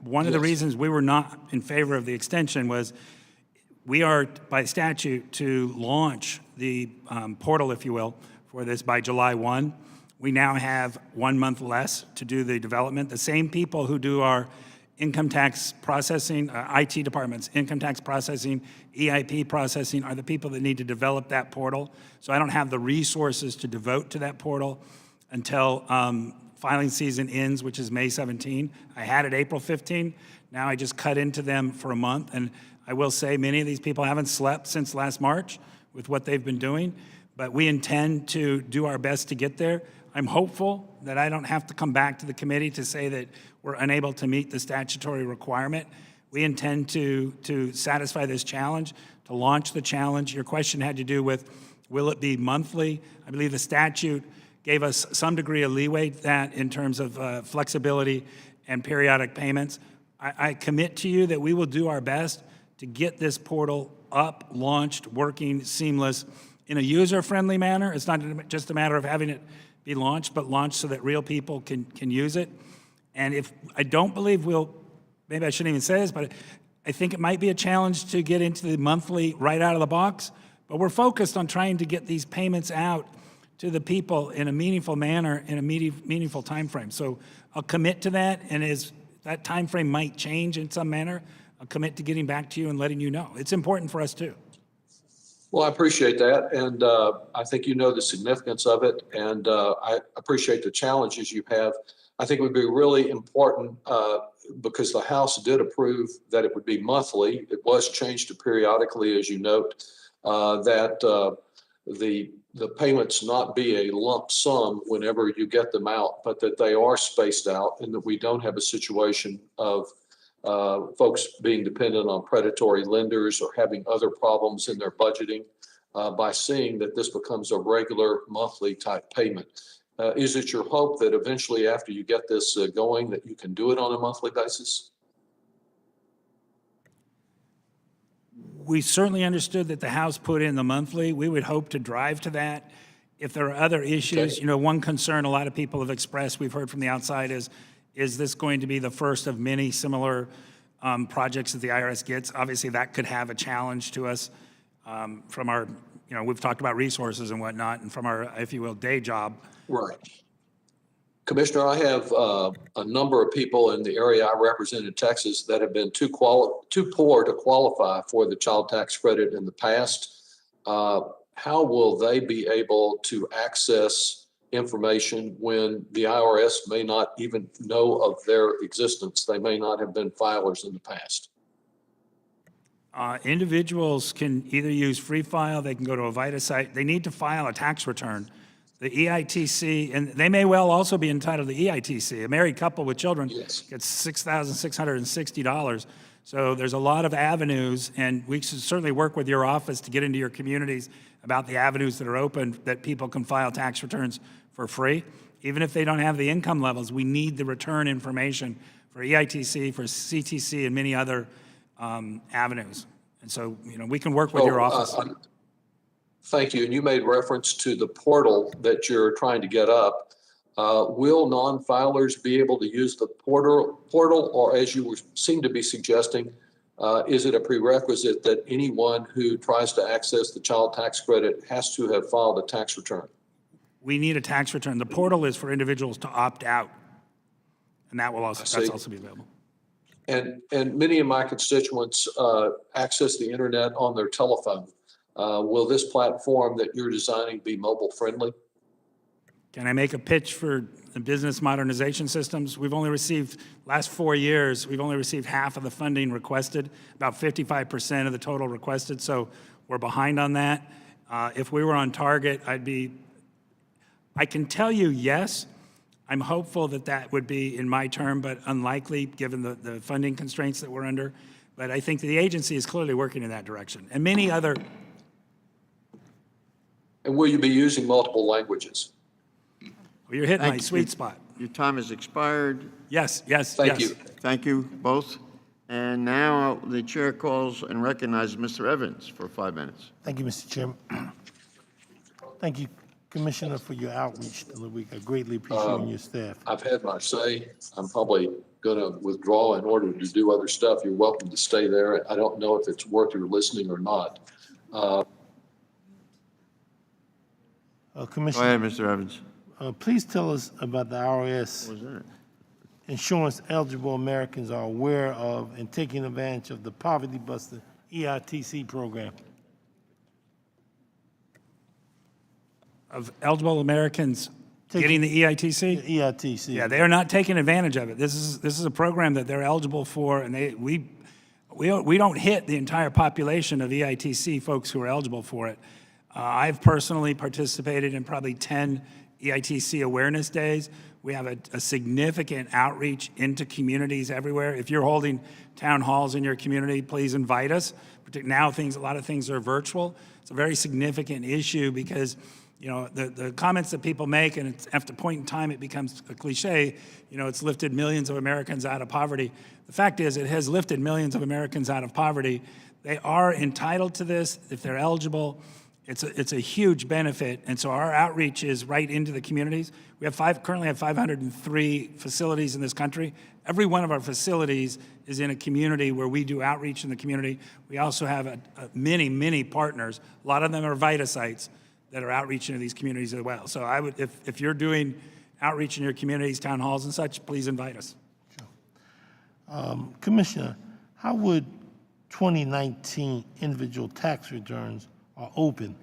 One of the reasons we were not in favor of the extension was we are, by statute, to launch the portal, if you will, for this by July 1. We now have 1 month less to do the development. The same people who do our income tax processing, IT departments, income tax processing, EIP processing, are the people that need to develop that portal. So I don't have the resources to devote to that portal until filing season ends, which is May 17. I had it April 15. Now I just cut into them for a month. And I will say many of these people haven't slept since last March with what they've been doing, but we intend to do our best to get there. I'm hopeful that I don't have to come back to the committee to say that we're unable to meet the statutory requirement. We intend to satisfy this challenge, to launch the challenge. Your question had to do with, will it be monthly? I believe the statute gave us some degree of leeway that in terms of flexibility and periodic payments. I commit to you that we will do our best to get this portal up, launched, working, seamless, in a user-friendly manner. It's not just a matter of having it be launched, but launched so that real people can use it. And if I don't believe maybe I shouldn't even say this, but I think it might be a challenge to get into the monthly right out of the box, but we're focused on trying to get these payments out to the people in a meaningful manner, in a meaningful timeframe. So I'll commit to that, and as that timeframe might change in some manner, I'll commit to getting back to you and letting you know. It's important for us too.
Well, I appreciate that, and I think you know the significance of it, and I appreciate the challenges you have. I think it would be really important because the House did approve that it would be monthly. It was changed to periodically, as you note, that the payments not be a lump sum whenever you get them out, but that they are spaced out, and that we don't have a situation of folks being dependent on predatory lenders or having other problems in their budgeting by seeing that this becomes a regular monthly type payment. Is it your hope that eventually after you get this going that you can do it on a monthly basis?
We certainly understood that the House put in the monthly. We would hope to drive to that. If there are other issues,
Okay.
you know, one concern a lot of people have expressed, we've heard from the outside is this going to be the first of many similar projects that the IRS gets? Obviously, that could have a challenge to us from our, you know, we've talked about resources and whatnot, and from our, if you will, day job.
Right. Commissioner, I have a number of people in the area I represent in Texas that have been too poor to qualify for the child tax credit in the past. How will they be able to access information when the IRS may not even know of their existence? They may not have been filers in the past.
Individuals can either use Free File, they can go to a VITA site. They need to file a tax return. The EITC, and they may well also be entitled to EITC. A married couple with children gets $6,660. So there's a lot of avenues, and we should certainly work with your office to get into your communities about the avenues that are open that people can file tax returns for free. Even if they don't have the income levels, we need the return information for EITC, for CTC, and many other avenues. And so, you know, we can work with your office.
Thank you. And you made reference to the portal that you're trying to get up. Will non-filers be able to use the portal, or as you seem to be suggesting, is it a prerequisite that anyone who tries to access the child tax credit has to have filed a tax return?
We need a tax return. The portal is for individuals to opt out, and that will also, that's also be available.
And many of my constituents access the internet on their telephone. Will this platform that you're designing be mobile friendly?
Can I make a pitch for the business modernization systems? We've only received, last 4 years, we've only received half of the funding requested, about 55% of the total requested, so we're behind on that. If we were on target, I can tell you yes. I'm hopeful that that would be in my term, but unlikely given the funding constraints that we're under. But I think the agency is clearly working in that direction, and many other.
And will you be using multiple languages?
Well, you're hitting my sweet spot.
Your time has expired.
Yes, yes,
Thank
yes.
you.
Thank you both. And now the chair calls and recognizes Mr. Evans for 5 minutes.
Thank you, Mr. Chairman. Thank you, Commissioner, for your outreach the week. I greatly appreciate you and your staff.
I've had my say. I'm probably going to withdraw in order to do other stuff. You're welcome to stay there. I don't know if it's worth your listening or not.
Go
Commissioner,
ahead, Mr. Evans.
please tell us about the IRS
What was that?
insurance eligible Americans are aware of and taking advantage of the Poverty Buster EITC program.
Of eligible Americans getting the EITC?
EITC.
Yeah, they are not taking advantage of it. This is a program that they're eligible for, and we don't hit the entire population of EITC folks who are eligible for it. I've personally participated in probably 10 EITC awareness days. We have a significant outreach into communities everywhere. If you're holding town halls in your community, please invite us. Now a lot of things are virtual. It's a very significant issue because, you know, the comments that people make, and it's, after a point in time it becomes a cliche, you know, it's lifted millions of Americans out of poverty. The fact is it has lifted millions of Americans out of poverty. They are entitled to this if they're eligible. It's a huge benefit, and so our outreach is right into the communities. We currently have 503 facilities in this country. Every one of our facilities is in a community where we do outreach in the community. We also have many partners. A lot of them are Vita sites that are outreaching to these communities as well. So I would, if you're doing outreach in your communities, town halls and such, please invite us.
Commissioner, how would 2019 individual tax returns are open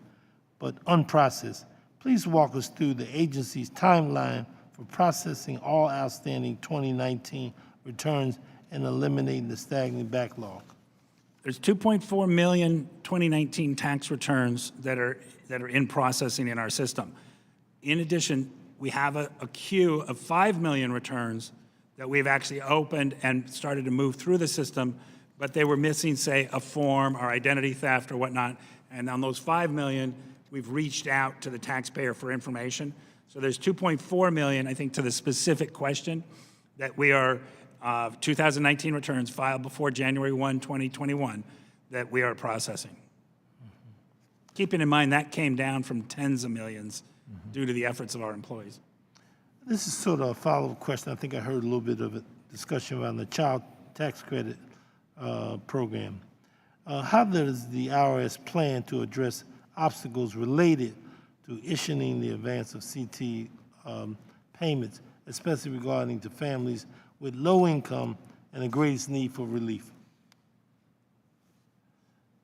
but unprocessed? Please walk us through the agency's timeline for processing all outstanding 2019 returns and eliminating the staggering backlog.
There's 2.4 million 2019 tax returns that are in processing in our system. In addition, we have a queue of 5 million returns that we've actually opened and started to move through the system, but they were missing, say, a form or identity theft or whatnot. And on those 5 million, we've reached out to the taxpayer for information. So there's 2.4 million, I think, to the specific question that we are 2019 returns filed before January 1, 2021 that we are processing. Keeping in mind that came down from tens of millions due to the efforts of our employees.
This is sort of a follow-up question. I think I heard a little bit of a discussion around the child tax credit program. How does the IRS plan to address obstacles related to issuing the advance of CT payments, especially regarding to families with low income and the greatest need for relief?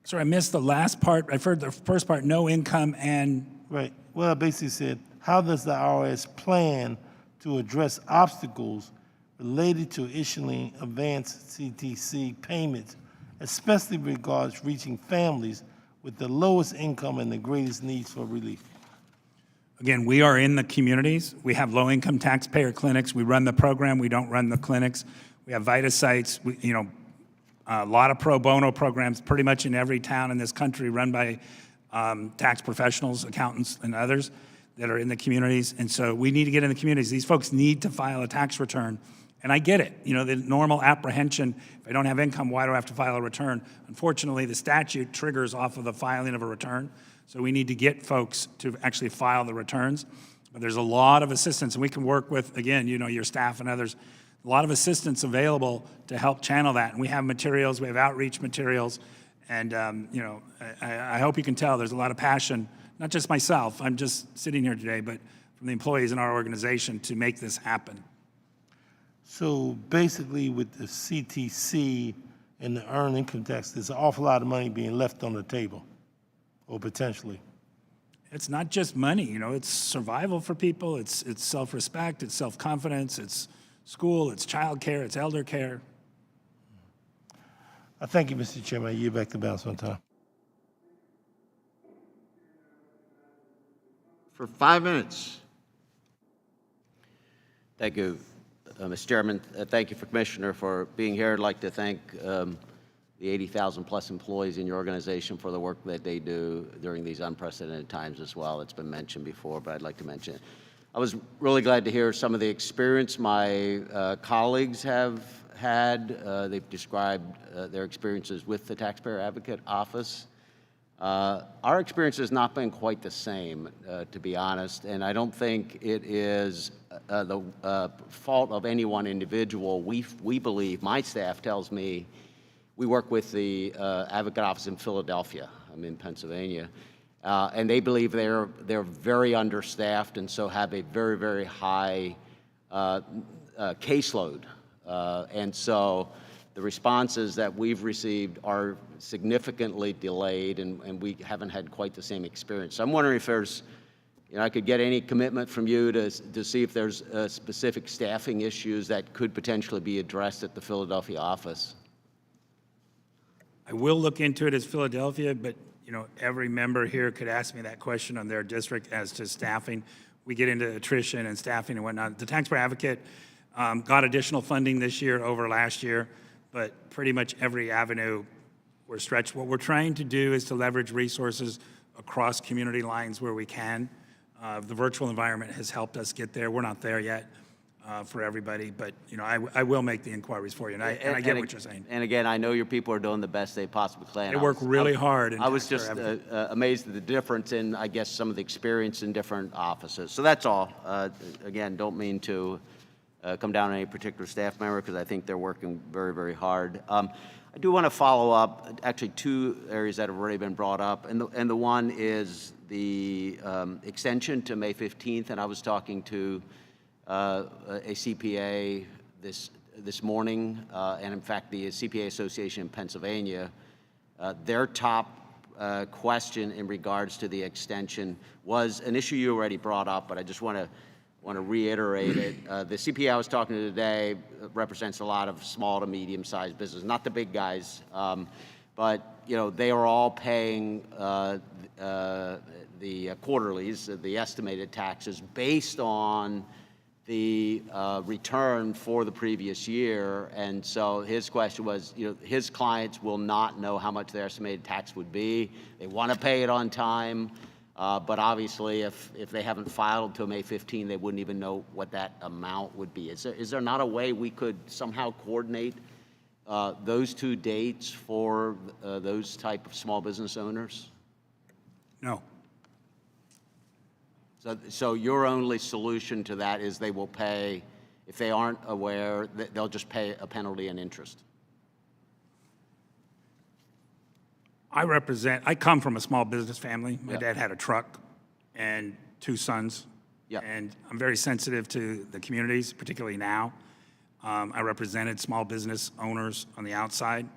Sorry, I missed the last part. I've heard the first part, no income and...
Right. Well, I basically said, how does the IRS plan to address obstacles related to issuing advanced CTC payments, especially regards reaching families with the lowest income and the greatest needs for relief?
Again, we are in the communities. We have low-income taxpayer clinics. We run the program. We don't run the clinics. We have Vita sites. A lot of pro bono programs pretty much in every town in this country run by tax professionals, accountants, and others that are in the communities. And so we need to get in the communities. These folks need to file a tax return. And I get it. The normal apprehension, if I don't have income, why do I have to file a return? Unfortunately, the statute triggers off of the filing of a return. So we need to get folks to actually file the returns. But there's a lot of assistance, and we can work with, again, your staff and others, a lot of assistance available to help channel that. And we have materials, we have outreach materials, and I hope you can tell there's a lot of passion, not just myself, I'm just sitting here today, but from the employees in our organization to make this happen.
So basically with the CTC and the earned income tax, there's an awful lot of money being left on the table, or potentially.
It's not just money, it's survival for people, it's self-respect, it's self-confidence, it's school, it's child care, it's elder care.
I thank you, Mr. Chairman. I yield back the balance on time.
For 5 minutes.
Thank you, Mr. Chairman. Thank you, Commissioner, for being here. I'd like to thank the 80,000 plus employees in your organization for the work that they do during these unprecedented times as well. It's been mentioned before, but I'd like to mention it. I was really glad to hear some of the experience my colleagues have had. They've described their experiences with the Taxpayer Advocate Office. Our experience has not been quite the same, to be honest, and I don't think it is the fault of any one individual. We believe, my staff tells me, we work with the Advocate Office in Philadelphia. I'm in Pennsylvania. And they believe they're very understaffed and so have a very, very high caseload. And so the responses that we've received are significantly delayed, and we haven't had quite the same experience. So I'm wondering if there's, I could get any commitment from you to see if there's specific staffing issues that could potentially be addressed at the Philadelphia office.
I will look into it as Philadelphia, but every member here could ask me that question on their district as to staffing. We get into attrition and staffing and whatnot. The Taxpayer Advocate got additional funding this year over last year, but pretty much every avenue we're stretched. What we're trying to do is to leverage resources across community lines where we can. The virtual environment has helped us get there. We're not there yet. for everybody, but, I will make the inquiries for you, and I get what you're saying.
And again, I know your people are doing the best they possibly can.
They work really hard.
I was just amazed at the difference in, I guess, some of the experience in different offices. So that's all. Again, don't mean to come down on any particular staff member because I think they're working very, very hard. I do want to follow up, actually, two areas that have already been brought up, and the one is the extension to May 15th, and I was talking to a CPA this morning, and in fact, the CPA Association in Pennsylvania, their top question in regards to the extension was an issue you already brought up, but I just want to reiterate it. The CPA I was talking to today represents a lot of small to medium-sized business, not the big guys, but they are all paying the quarterlies, the estimated taxes, based on the return for the previous year. And so his question was, his clients will not know how much their estimated tax would be. They want to pay it on time, but obviously if they haven't filed until May 15, they wouldn't even know what that amount would be. Is there not a way we could somehow coordinate those two dates for those type of small business owners?
No.
So your only solution to that is they will pay, if they aren't aware, they'll just pay a penalty and interest?
I come from a small business family. My dad had a truck and 2 sons. And I'm very sensitive to the communities, particularly now. I represented small business owners on the outside.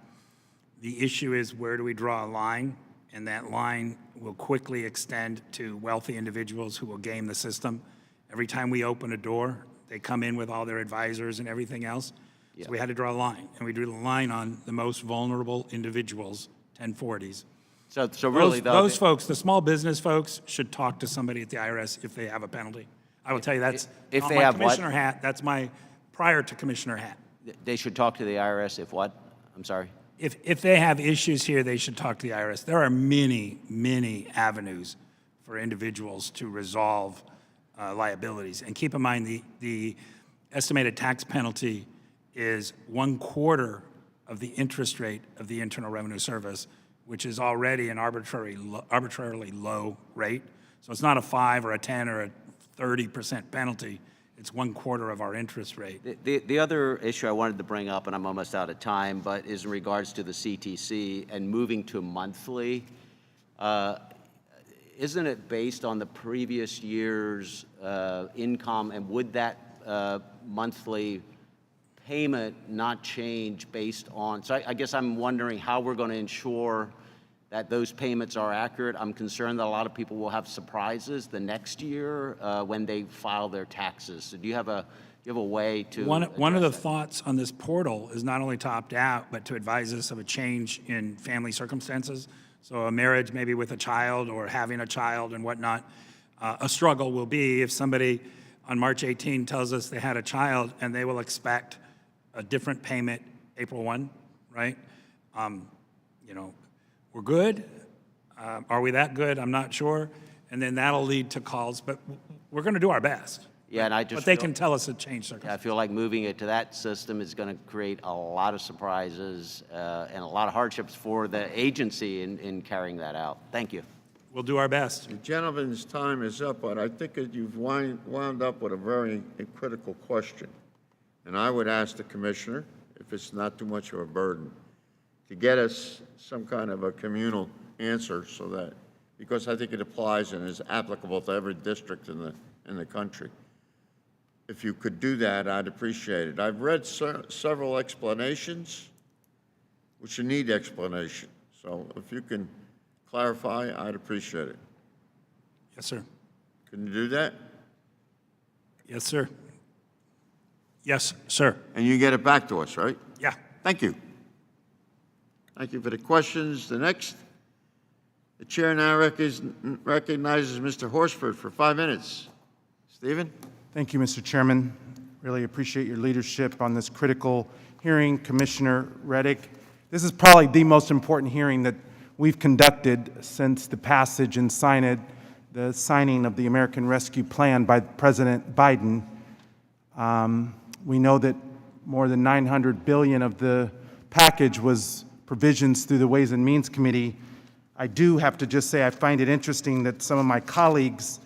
The issue is, where do we draw a line? And that line will quickly extend to wealthy individuals who will game the system. Every time we open a door, they come in with all their advisors and everything else. So we had to draw a line, and we drew the line on the most vulnerable individuals, 1040s.
So really,
those folks, the small business folks, should talk to somebody at the IRS if they have a penalty. I will tell you, that's
if
not
they
my
have
commissioner
what?
hat. That's my prior to commissioner hat.
They should talk to the IRS if what? I'm sorry?
If they have issues here, they should talk to the IRS. There are many, many avenues for individuals to resolve liabilities. And keep in mind, the estimated tax penalty is 1/4 of the interest rate of the Internal Revenue Service, which is already an arbitrarily low rate. So it's not a 5 or a 10 or a 30% penalty. It's 1/4 of our interest rate.
The other issue I wanted to bring up, and I'm almost out of time, but is in regards to the CTC and moving to monthly. Isn't it based on the previous year's income, and would that monthly payment not change based on? So I guess I'm wondering how we're going to ensure that those payments are accurate. I'm concerned that a lot of people will have surprises the next year when they file their taxes. So do you have a way to?
One of the thoughts on this portal is not only to opt out, but to advise us of a change in family circumstances. So a marriage maybe with a child or having a child and whatnot. A struggle will be if somebody on March 18 tells us they had a child and they will expect a different payment April 1, right? We're good. Are we that good? I'm not sure. And then that'll lead to calls, but we're going to do our best.
Yeah, and I just.
But they can tell us a change circumstance.
I feel like moving it to that system is going to create a lot of surprises and a lot of hardships for the agency in carrying that out. Thank you.
We'll do our best.
The gentleman's time is up, but I think that you've wound up with a very critical question. And I would ask the commissioner, if it's not too much of a burden, to get us some kind of a communal answer so that, because I think it applies and is applicable to every district in the country. If you could do that, I'd appreciate it. I've read several explanations, which you need explanation. So if you can clarify, I'd appreciate it.
Yes, sir.
Can you do that?
Yes, sir. Yes, sir.
And you get it back to us, right?
Yeah.
Thank you. Thank you for the questions. The next, the chair now recognizes Mr. Horsford for 5 minutes. Stephen?
Thank you, Mr. Chairman. Really appreciate your leadership on this critical hearing, Commissioner Reddick. This is probably the most important hearing that we've conducted since the passage and the signing of the American Rescue Plan by President Biden. We know that more than $900 billion of the package was provisions through the Ways and Means Committee. I do have to just say I find it interesting that some of my colleagues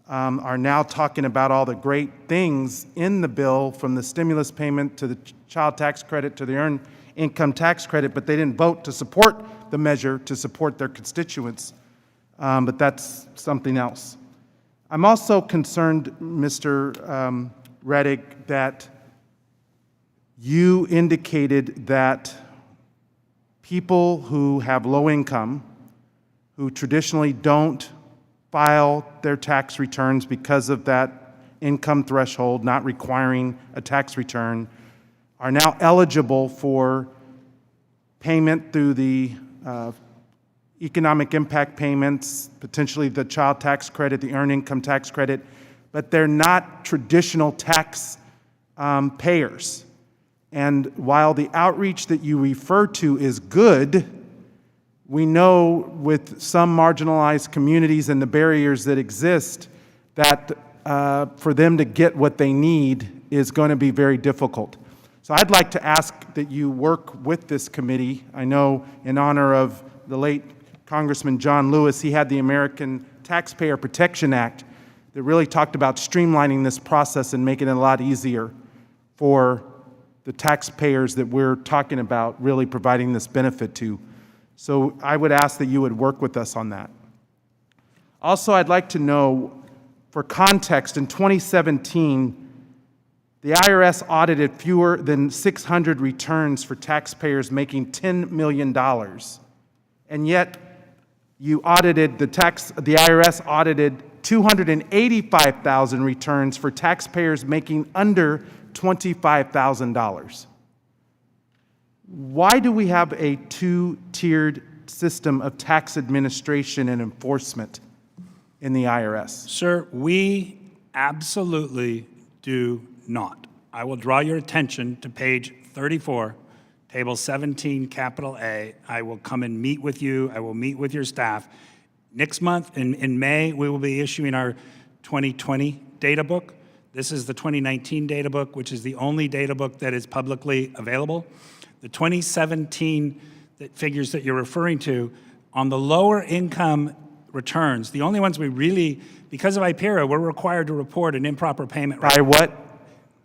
are now talking about all the great things in the bill, from the stimulus payment to the child tax credit to the earned income tax credit, but they didn't vote to support the measure to support their constituents. But that's something else. I'm also concerned, Mr. Reddick, that you indicated that people who have low income, who traditionally don't file their tax returns because of that income threshold not requiring a tax return, are now eligible for payment through the economic impact payments, potentially the child tax credit, the earned income tax credit, but they're not traditional tax payers. And while the outreach that you refer to is good, we know with some marginalized communities and the barriers that exist that for them to get what they need is going to be very difficult. So I'd like to ask that you work with this committee. I know in honor of the late Congressman John Lewis, he had the American Taxpayer Protection Act that really talked about streamlining this process and making it a lot easier for the taxpayers that we're talking about really providing this benefit to. So I would ask that you would work with us on that. Also, I'd like to know, for context, in 2017, the IRS audited fewer than 600 returns for taxpayers making $10 million. And yet, you audited, the IRS audited 285,000 returns for taxpayers making under $25,000. Why do we have a two-tiered system of tax administration and enforcement in the IRS?
Sir, we absolutely do not. I will draw your attention to page 34, table 17, capital A. I will come and meet with you. I will meet with your staff. Next month, in May, we will be issuing our 2020 data book. This is the 2019 data book, which is the only data book that is publicly available. The 2017 figures that you're referring to, on the lower income returns, the only ones we really, because of IPERA, we're required to report an improper payment.
By what?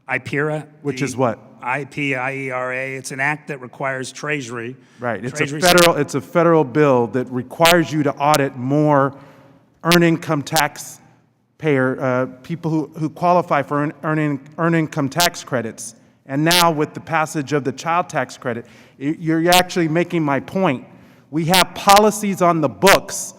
IPERA.
Which is what?
IPERA. It's an act that requires Treasury.
Right. It's a federal bill that requires you to audit more earned income tax people who qualify for earned income tax credits. And now with the passage of the child tax credit, you're actually making my point. We have policies on the books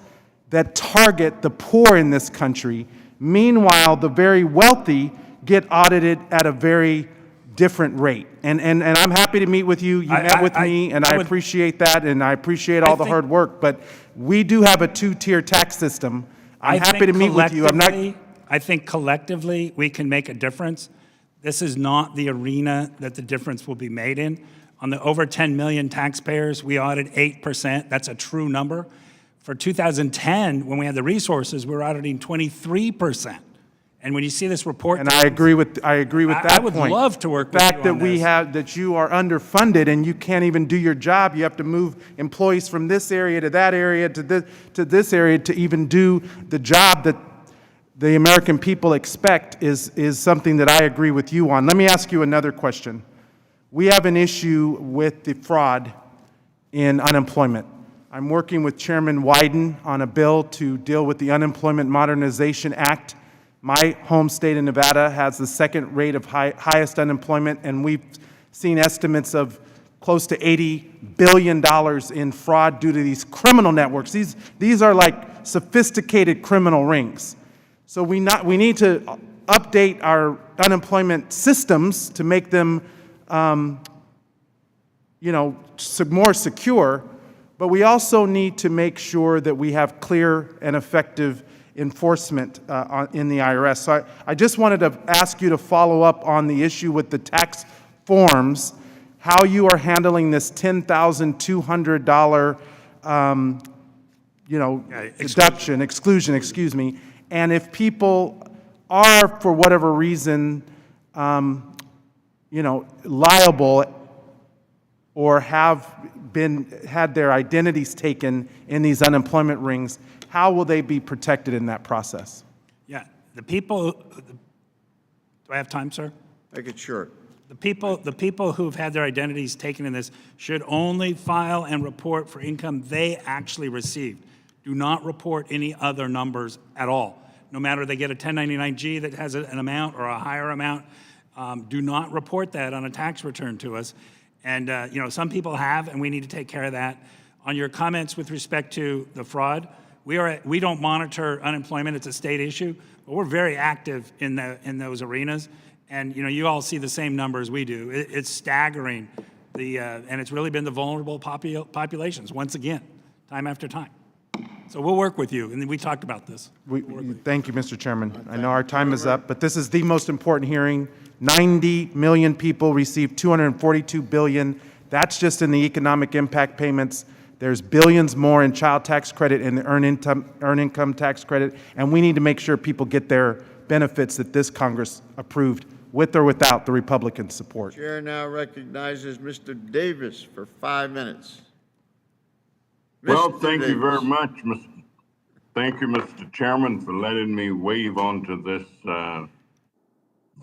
that target the poor in this country. Meanwhile, the very wealthy get audited at a very different rate. And I'm happy to meet with you. You met with me, and I appreciate that, and I appreciate all the hard work. But we do have a two-tier tax system. I'm happy to meet with you.
I think collectively we can make a difference. This is not the arena that the difference will be made in. On the over 10 million taxpayers, we audit 8%. That's a true number. For 2010, when we had the resources, we were auditing 23%. And when you see this report,
and I agree with that point.
I would love to work with you on this.
The fact that you are underfunded and you can't even do your job, you have to move employees from this area to that area to this area to even do the job that the American people expect is something that I agree with you on. Let me ask you another question. We have an issue with the fraud in unemployment. I'm working with Chairman Wyden on a bill to deal with the Unemployment Modernization Act. My home state of Nevada has the second rate of highest unemployment, and we've seen estimates of close to $80 billion in fraud due to these criminal networks. These are like sophisticated criminal rings. So we need to update our unemployment systems to make them, more secure. But we also need to make sure that we have clear and effective enforcement in the IRS. So I just wanted to ask you to follow up on the issue with the tax forms, how you are handling this $10,200 exclusion, and if people are, for whatever reason, liable or have had their identities taken in these unemployment rings, how will they be protected in that process?
Yeah, the people, do I have time, sir?
Make it short.
The people who've had their identities taken in this should only file and report for income they actually received. Do not report any other numbers at all. No matter they get a 1099-G that has an amount or a higher amount, do not report that on a tax return to us. And some people have, and we need to take care of that. On your comments with respect to the fraud, we don't monitor unemployment; it's a state issue, but we're very active in those arenas. And you all see the same numbers we do. It's staggering, and it's really been the vulnerable populations once again, time after time. So we'll work with you, and we talked about this.
Thank you, Mr. Chairman. I know our time is up, but this is the most important hearing. 90 million people received $242 billion. That's just in the economic impact payments. There's billions more in child tax credit and the earned income tax credit, and we need to make sure people get their benefits that this Congress approved, with or without the Republican support.
Chair now recognizes Mr. Davis for 5 minutes.
Well,
Mr.
thank you very
Davis.
much, Thank you, Mr. Chairman, for letting me wave onto this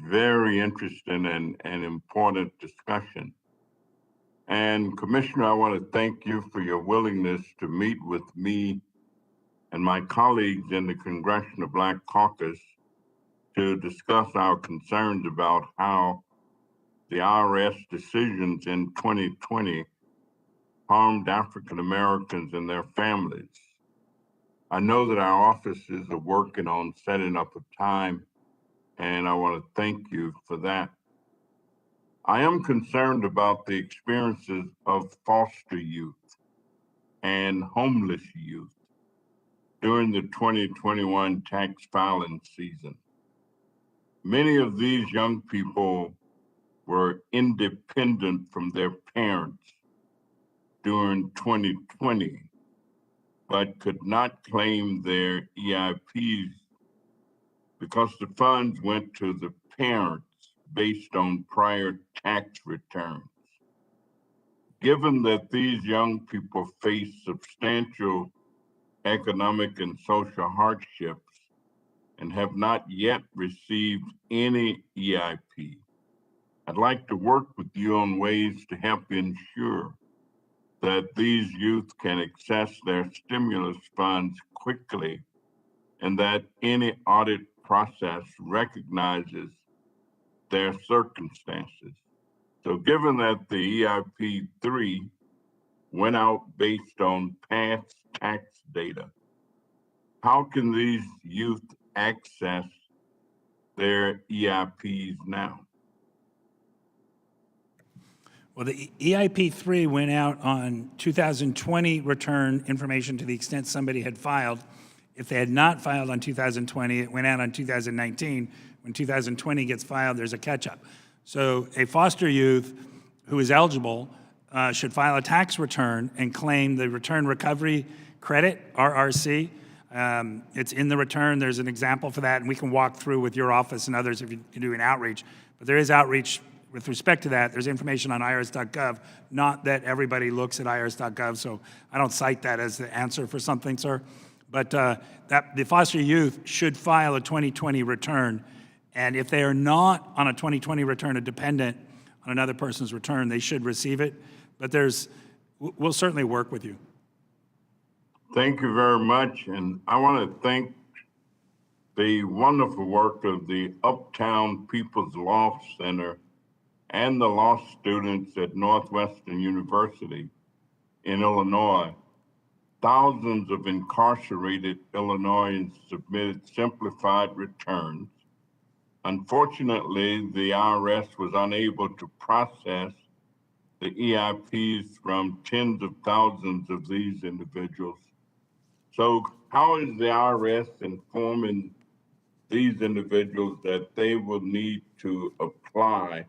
very interesting and important discussion. And Commissioner, I want to thank you for your willingness to meet with me and my colleagues in the Congressional Black Caucus to discuss our concerns about how the IRS decisions in 2020 harmed African Americans and their families. I know that our offices are working on setting up a time, and I want to thank you for that. I am concerned about the experiences of foster youth and homeless youth during the 2021 tax filing season. Many of these young people were independent from their parents during 2020, but could not claim their EIPs because the funds went to the parents based on prior tax returns. Given that these young people face substantial economic and social hardships and have not yet received any EIP, I'd like to work with you on ways to help ensure that these youth can access their stimulus funds quickly and that any audit process recognizes their circumstances. So given that the EIP 3 went out based on past tax data, how can these youth access their EIPs now?
Well, the EIP 3 went out on 2020 return information to the extent somebody had filed. If they had not filed on 2020, it went out on 2019. When 2020 gets filed, there's a catch-up. So a foster youth who is eligible should file a tax return and claim the Return Recovery Credit, RRC. It's in the return. There's an example for that, and we can walk through with your office and others if you can do an outreach. But there is outreach with respect to that. There's information on irs.gov, not that everybody looks at irs.gov, so I don't cite that as the answer for something, sir. But the foster youth should file a 2020 return, and if they are not on a 2020 return, a dependent on another person's return, they should receive it. But we'll certainly work with you.
Thank you very much, and I want to thank the wonderful work of the Uptown People's Law Center and the law students at Northwestern University in Illinois. Thousands of incarcerated Illinoisans submitted simplified returns. Unfortunately, the IRS was unable to process the EIPs from tens of thousands of these individuals. So how is the IRS informing these individuals that they will need to apply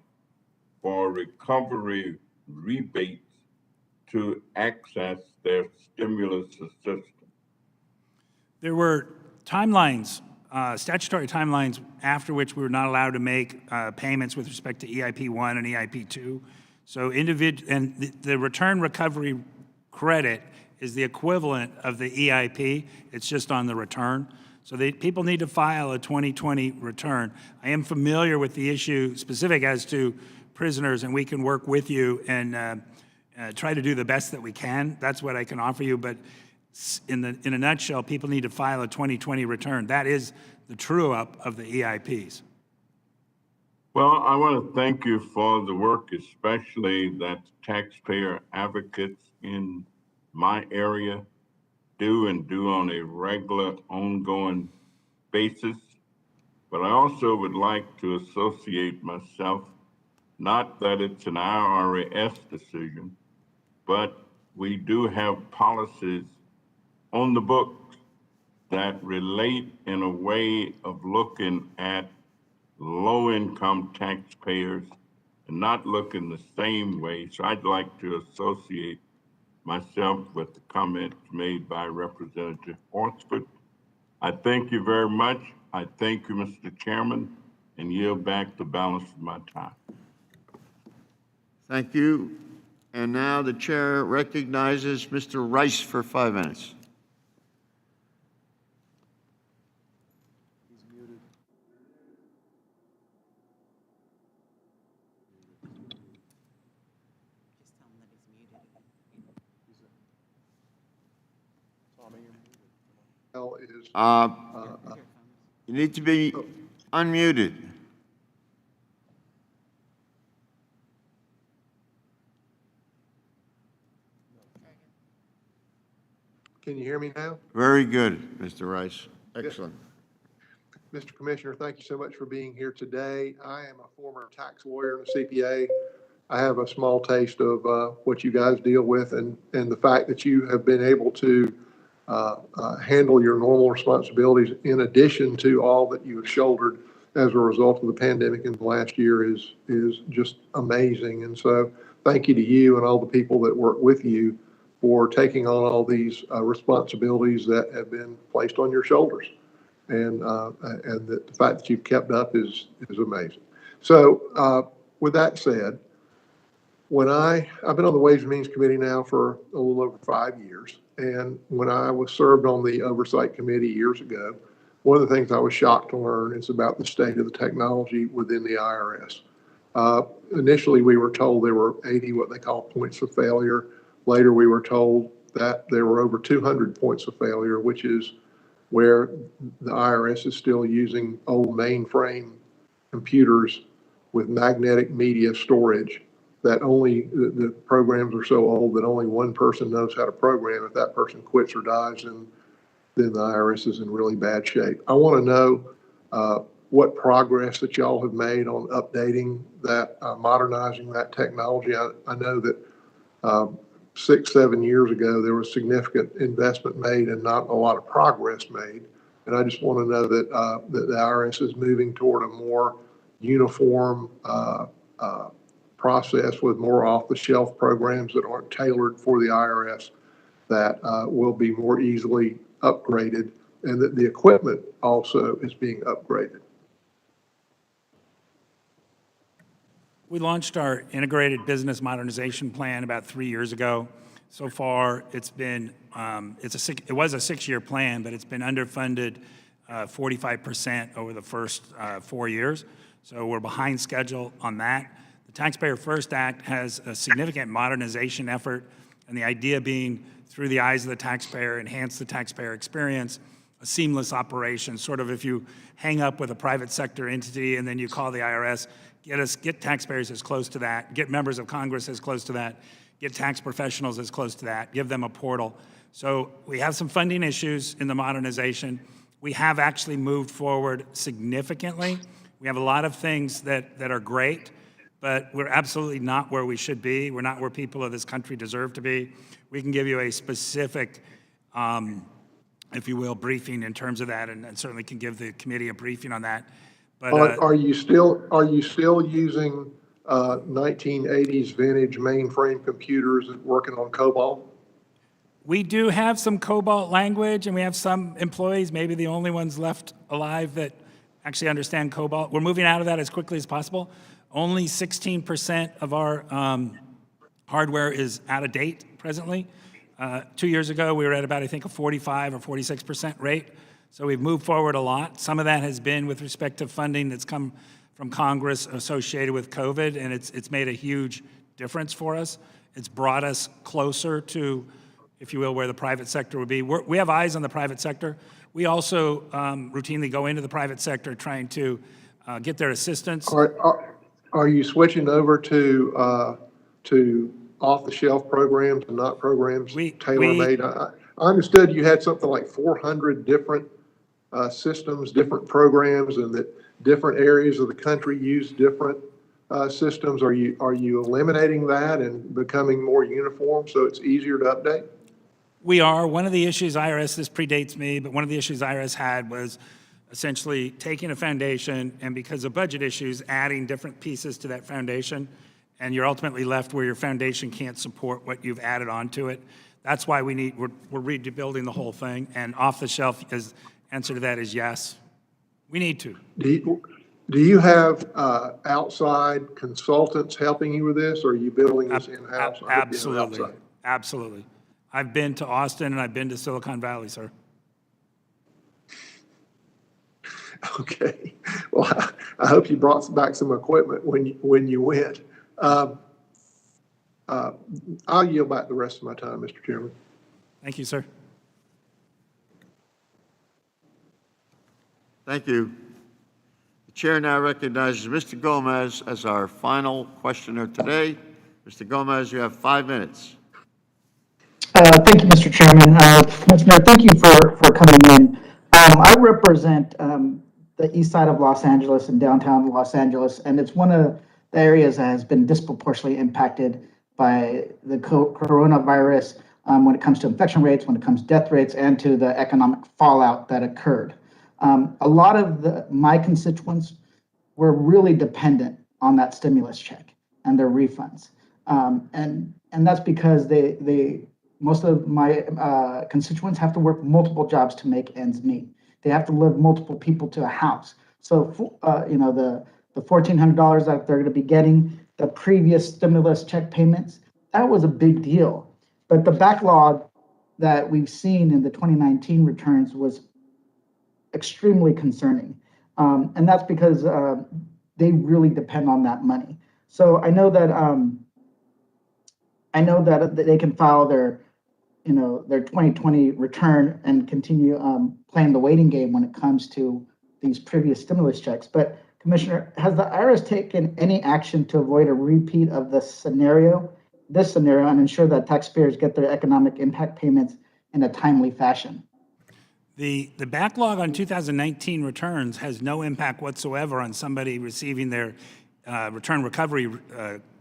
for recovery rebates to access their stimulus assistance?
There were timelines statutory timelines after which we were not allowed to make payments with respect to EIP 1 and EIP 2. So the return recovery credit is the equivalent of the EIP. It's just on the return. So people need to file a 2020 return. I am familiar with the issue specific as to prisoners, and we can work with you and try to do the best that we can. That's what I can offer you. But in a nutshell, people need to file a 2020 return. That is the true up of the EIPs.
Well, I want to thank you for the work, especially that taxpayer advocates in my area do on a regular, ongoing basis. But I also would like to associate myself, not that it's an IRS decision, but we do have policies on the books that relate in a way of looking at low-income taxpayers and not looking the same way. So I'd like to associate myself with the comments made by Representative Horsford. I thank you very much. I thank you, Mr. Chairman, and yield back the balance of my time.
Thank you. And now the chair recognizes Mr. Rice for 5 minutes. You need to be unmuted.
Can you hear me now?
Very good, Mr. Rice. Excellent.
Mr. Commissioner, thank you so much for being here today. I am a former tax lawyer and a CPA. I have a small taste of what you guys deal with, and the fact that you have been able to handle your normal responsibilities in addition to all that you have shouldered as a result of the pandemic in the last year is just amazing. And so thank you to you and all the people that work with you for taking on all these responsibilities that have been placed on your shoulders. And the fact that you've kept up is amazing. So with that said, when I've been on the Ways and Means Committee now for a little over 5 years, and when I was served on the Oversight Committee years ago, one of the things I was shocked to learn is about the state of the technology within the IRS. Initially, we were told there were 80 what they call points of failure. Later, we were told that there were over 200 points of failure, which is where the IRS is still using old mainframe computers with magnetic media storage that only the programs are so old that only one person knows how to program. If that person quits or dies, then the IRS is in really bad shape. I want to know what progress that y'all have made on updating that, modernizing that technology. I know that 6, 7 years ago, there was significant investment made and not a lot of progress made. And I just want to know that, that the IRS is moving toward a more uniform process with more off-the-shelf programs that aren't tailored for the IRS, that will be more easily upgraded, and that the equipment also is being upgraded.
We launched our integrated business modernization plan about 3 years ago. So far, it's been it was a 6-year plan, but it's been underfunded 45% over the first 4 years. So we're behind schedule on that. The Taxpayer First Act has a significant modernization effort, and the idea being through the eyes of the taxpayer, enhance the taxpayer experience, a seamless operation, sort of if you hang up with a private sector entity and then you call the IRS, get taxpayers as close to that, get members of Congress as close to that, get tax professionals as close to that, give them a portal. So we have some funding issues in the modernization. We have actually moved forward significantly. We have a lot of things that are great, but we're absolutely not where we should be. We're not where people of this country deserve to be. We can give you a specific, if you will, briefing in terms of that, and certainly can give the committee a briefing on that. But
Are you still using 1980s vintage mainframe computers working on COBOL?
We do have some cobalt language, and we have some employees, maybe the only ones left alive that actually understand cobalt. We're moving out of that as quickly as possible. Only 16% of our hardware is out of date presently. 2 years ago, we were at about, I think, a 45 or 46% rate. So we've moved forward a lot. Some of that has been with respect to funding that's come from Congress associated with COVID, and it's made a huge difference for us. It's brought us closer to, if you will, where the private sector would be. We have eyes on the private sector. We also routinely go into the private sector trying to get their assistance.
Are you switching over to off-the-shelf programs and not programs tailor-made? I understood you had something like 400 different systems, different programs, and that different areas of the country use different systems. Are you eliminating that and becoming more uniform so it's easier to update?
We are. One of the issues IRS, this predates me, but one of the issues IRS had was essentially taking a foundation and, because of budget issues, adding different pieces to that foundation, and you're ultimately left where your foundation can't support what you've added onto it. That's why we're rebuilding the whole thing, and off the shelf is answer to that is yes. We need to.
Do you have outside consultants helping you with this, or are you building this in-house?
Absolutely. Absolutely. I've been to Austin and I've been to Silicon Valley, sir.
Okay. Well, I hope you brought back some equipment when you went. I'll yield back the rest of my time, Mr. Chairman.
Thank you, sir.
Thank you. The chair now recognizes Mr. Gomez as our final questioner today. Mr. Gomez, you have 5 minutes.
Thank you, Mr. Chairman. Commissioner, thank you for coming in. I represent the east side of Los Angeles and downtown Los Angeles, and it's one of the areas that has been disproportionately impacted by the coronavirus when it comes to infection rates, when it comes to death rates, and to the economic fallout that occurred. A lot of my constituents were really dependent on that stimulus check and their refunds. And that's because most of my constituents have to work multiple jobs to make ends meet. They have to live multiple people to a house. So, the $1,400 that they're going to be getting, the previous stimulus check payments, that was a big deal. But the backlog that we've seen in the 2019 returns was extremely concerning. And that's because they really depend on that money. So I know that they can file their 2020 return and continue playing the waiting game when it comes to these previous stimulus checks. But Commissioner, has the IRS taken any action to avoid a repeat of this scenario, and ensure that taxpayers get their economic impact payments in a timely fashion?
The backlog on 2019 returns has no impact whatsoever on somebody receiving their return recovery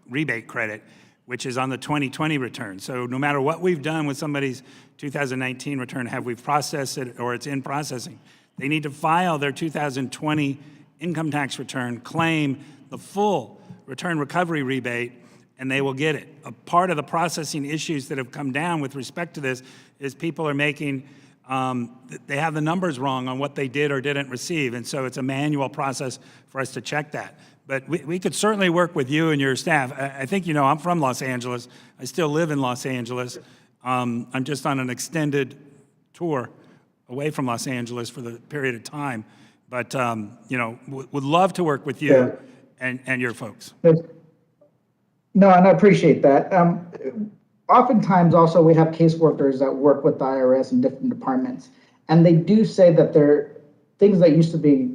rebate credit, which is on the 2020 return. So no matter what we've done with somebody's 2019 return, have we processed it or it's in processing, they need to file their 2020 income tax return, claim the full return recovery rebate, and they will get it. A part of the processing issues that have come down with respect to this is people are making, they have the numbers wrong on what they did or didn't receive, and so it's a manual process for us to check that. But we could certainly work with you and your staff. I think, I'm from Los Angeles. I still live in Los Angeles. I'm just on an extended tour away from Los Angeles for the period of time. But, would love to work with you and your folks.
No, and I appreciate that. Oftentimes also we have caseworkers that work with the IRS in different departments. And they do say that they're things that used to be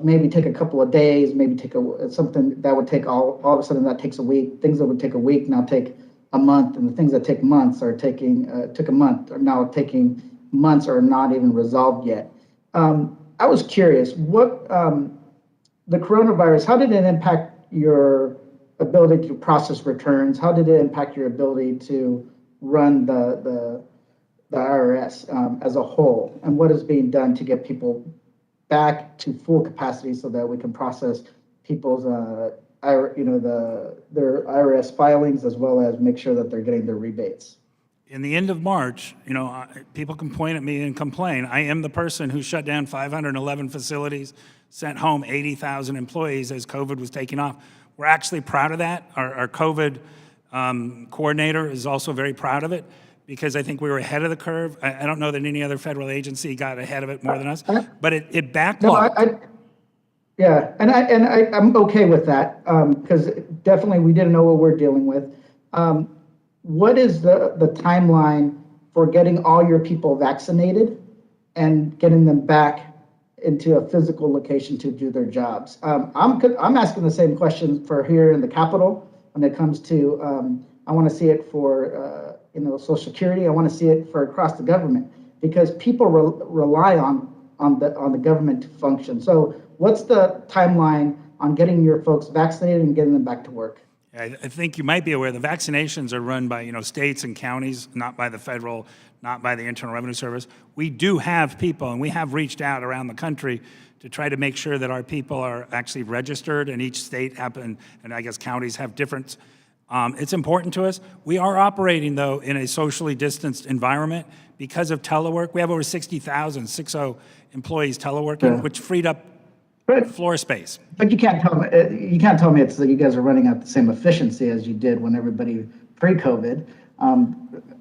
maybe take a couple of days, maybe take something that would take all of a sudden that takes a week. Things that would take a week now take a month, and the things that take months are took a month are now taking months or not even resolved yet. I was curious, what the coronavirus, how did it impact your ability to process returns? How did it impact your ability to run the IRS as a whole? And what is being done to get people back to full capacity so that we can process people's their IRS filings, as well as make sure that they're getting their rebates?
in the end of March, people can point at me and complain. I am the person who shut down 511 facilities, sent home 80,000 employees as COVID was taking off. We're actually proud of that. Our COVID coordinator is also very proud of it because I think we were ahead of the curve. I don't know that any other federal agency got ahead of it more than us, but it backlogged.
Yeah, and I'm okay with that, because definitely we didn't know what we're dealing with. What is the timeline for getting all your people vaccinated and getting them back into a physical location to do their jobs? I'm asking the same question for here in the Capitol when it comes to, I want to see it for, Social Security. I want to see it for across the government because people rely on the government to function. So what's the timeline on getting your folks vaccinated and getting them back to work?
I think you might be aware the vaccinations are run by states and counties, not by the federal, not by the Internal Revenue Service. We do have people, and we have reached out around the country to try to make sure that our people are actually registered, and each state and I guess counties have different. It's important to us. We are operating, though, in a socially distanced environment because of telework. We have over 60,000 employees teleworking, which freed up floor space.
But you can't tell me it's that you guys are running at the same efficiency as you did when everybody pre-COVID.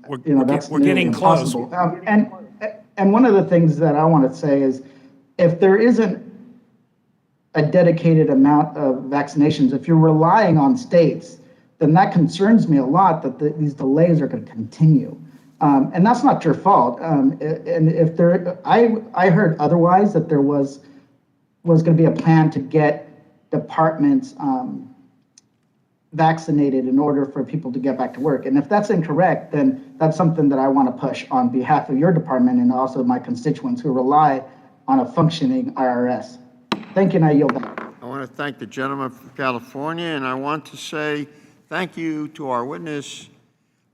We're getting close.
And one of the things that I want to say is, if there isn't a dedicated amount of vaccinations, if you're relying on states, then that concerns me a lot that these delays are going to continue. And that's not your fault. And if I heard otherwise, that there was going to be a plan to get departments vaccinated in order for people to get back to work. And if that's incorrect, then that's something that I want to push on behalf of your department and also my constituents who rely on a functioning IRS. Thank you, and I yield back.
I want to thank the gentleman from California, and I want to say thank you to our witness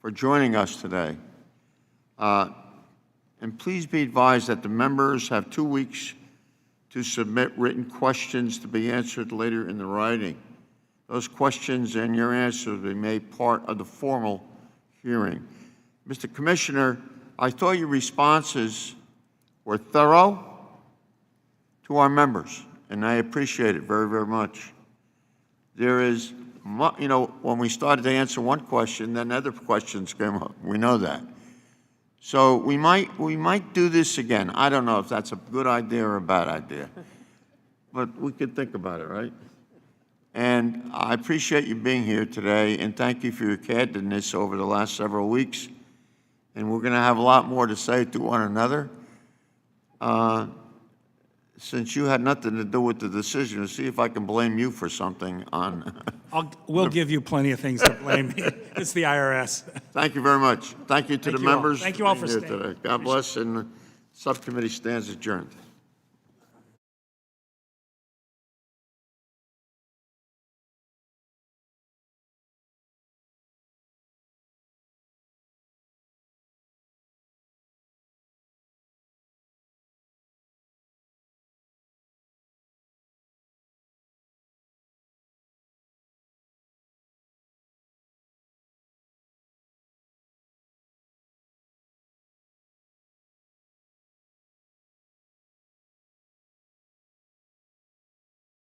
for joining us today. And please be advised that the members have 2 weeks to submit written questions to be answered later in the writing. Those questions and your answers will be made part of the formal hearing. Mr. Commissioner, I thought your responses were thorough to our members, and I appreciate it very, very much. There is, when we started to answer one question, then other questions came up. We know that. So we might do this again. I don't know if that's a good idea or a bad idea, but we could think about it, right? And I appreciate you being here today, and thank you for your candidness over the last several weeks. And we're going to have a lot more to say to one another. Since you had nothing to do with the decision, to see if I can blame you for something on.
We'll give you plenty of things to blame me. It's the IRS.
Thank you very much. Thank you to the members.
Thank you all for
here
staying.
today. God bless, and the subcommittee stands adjourned.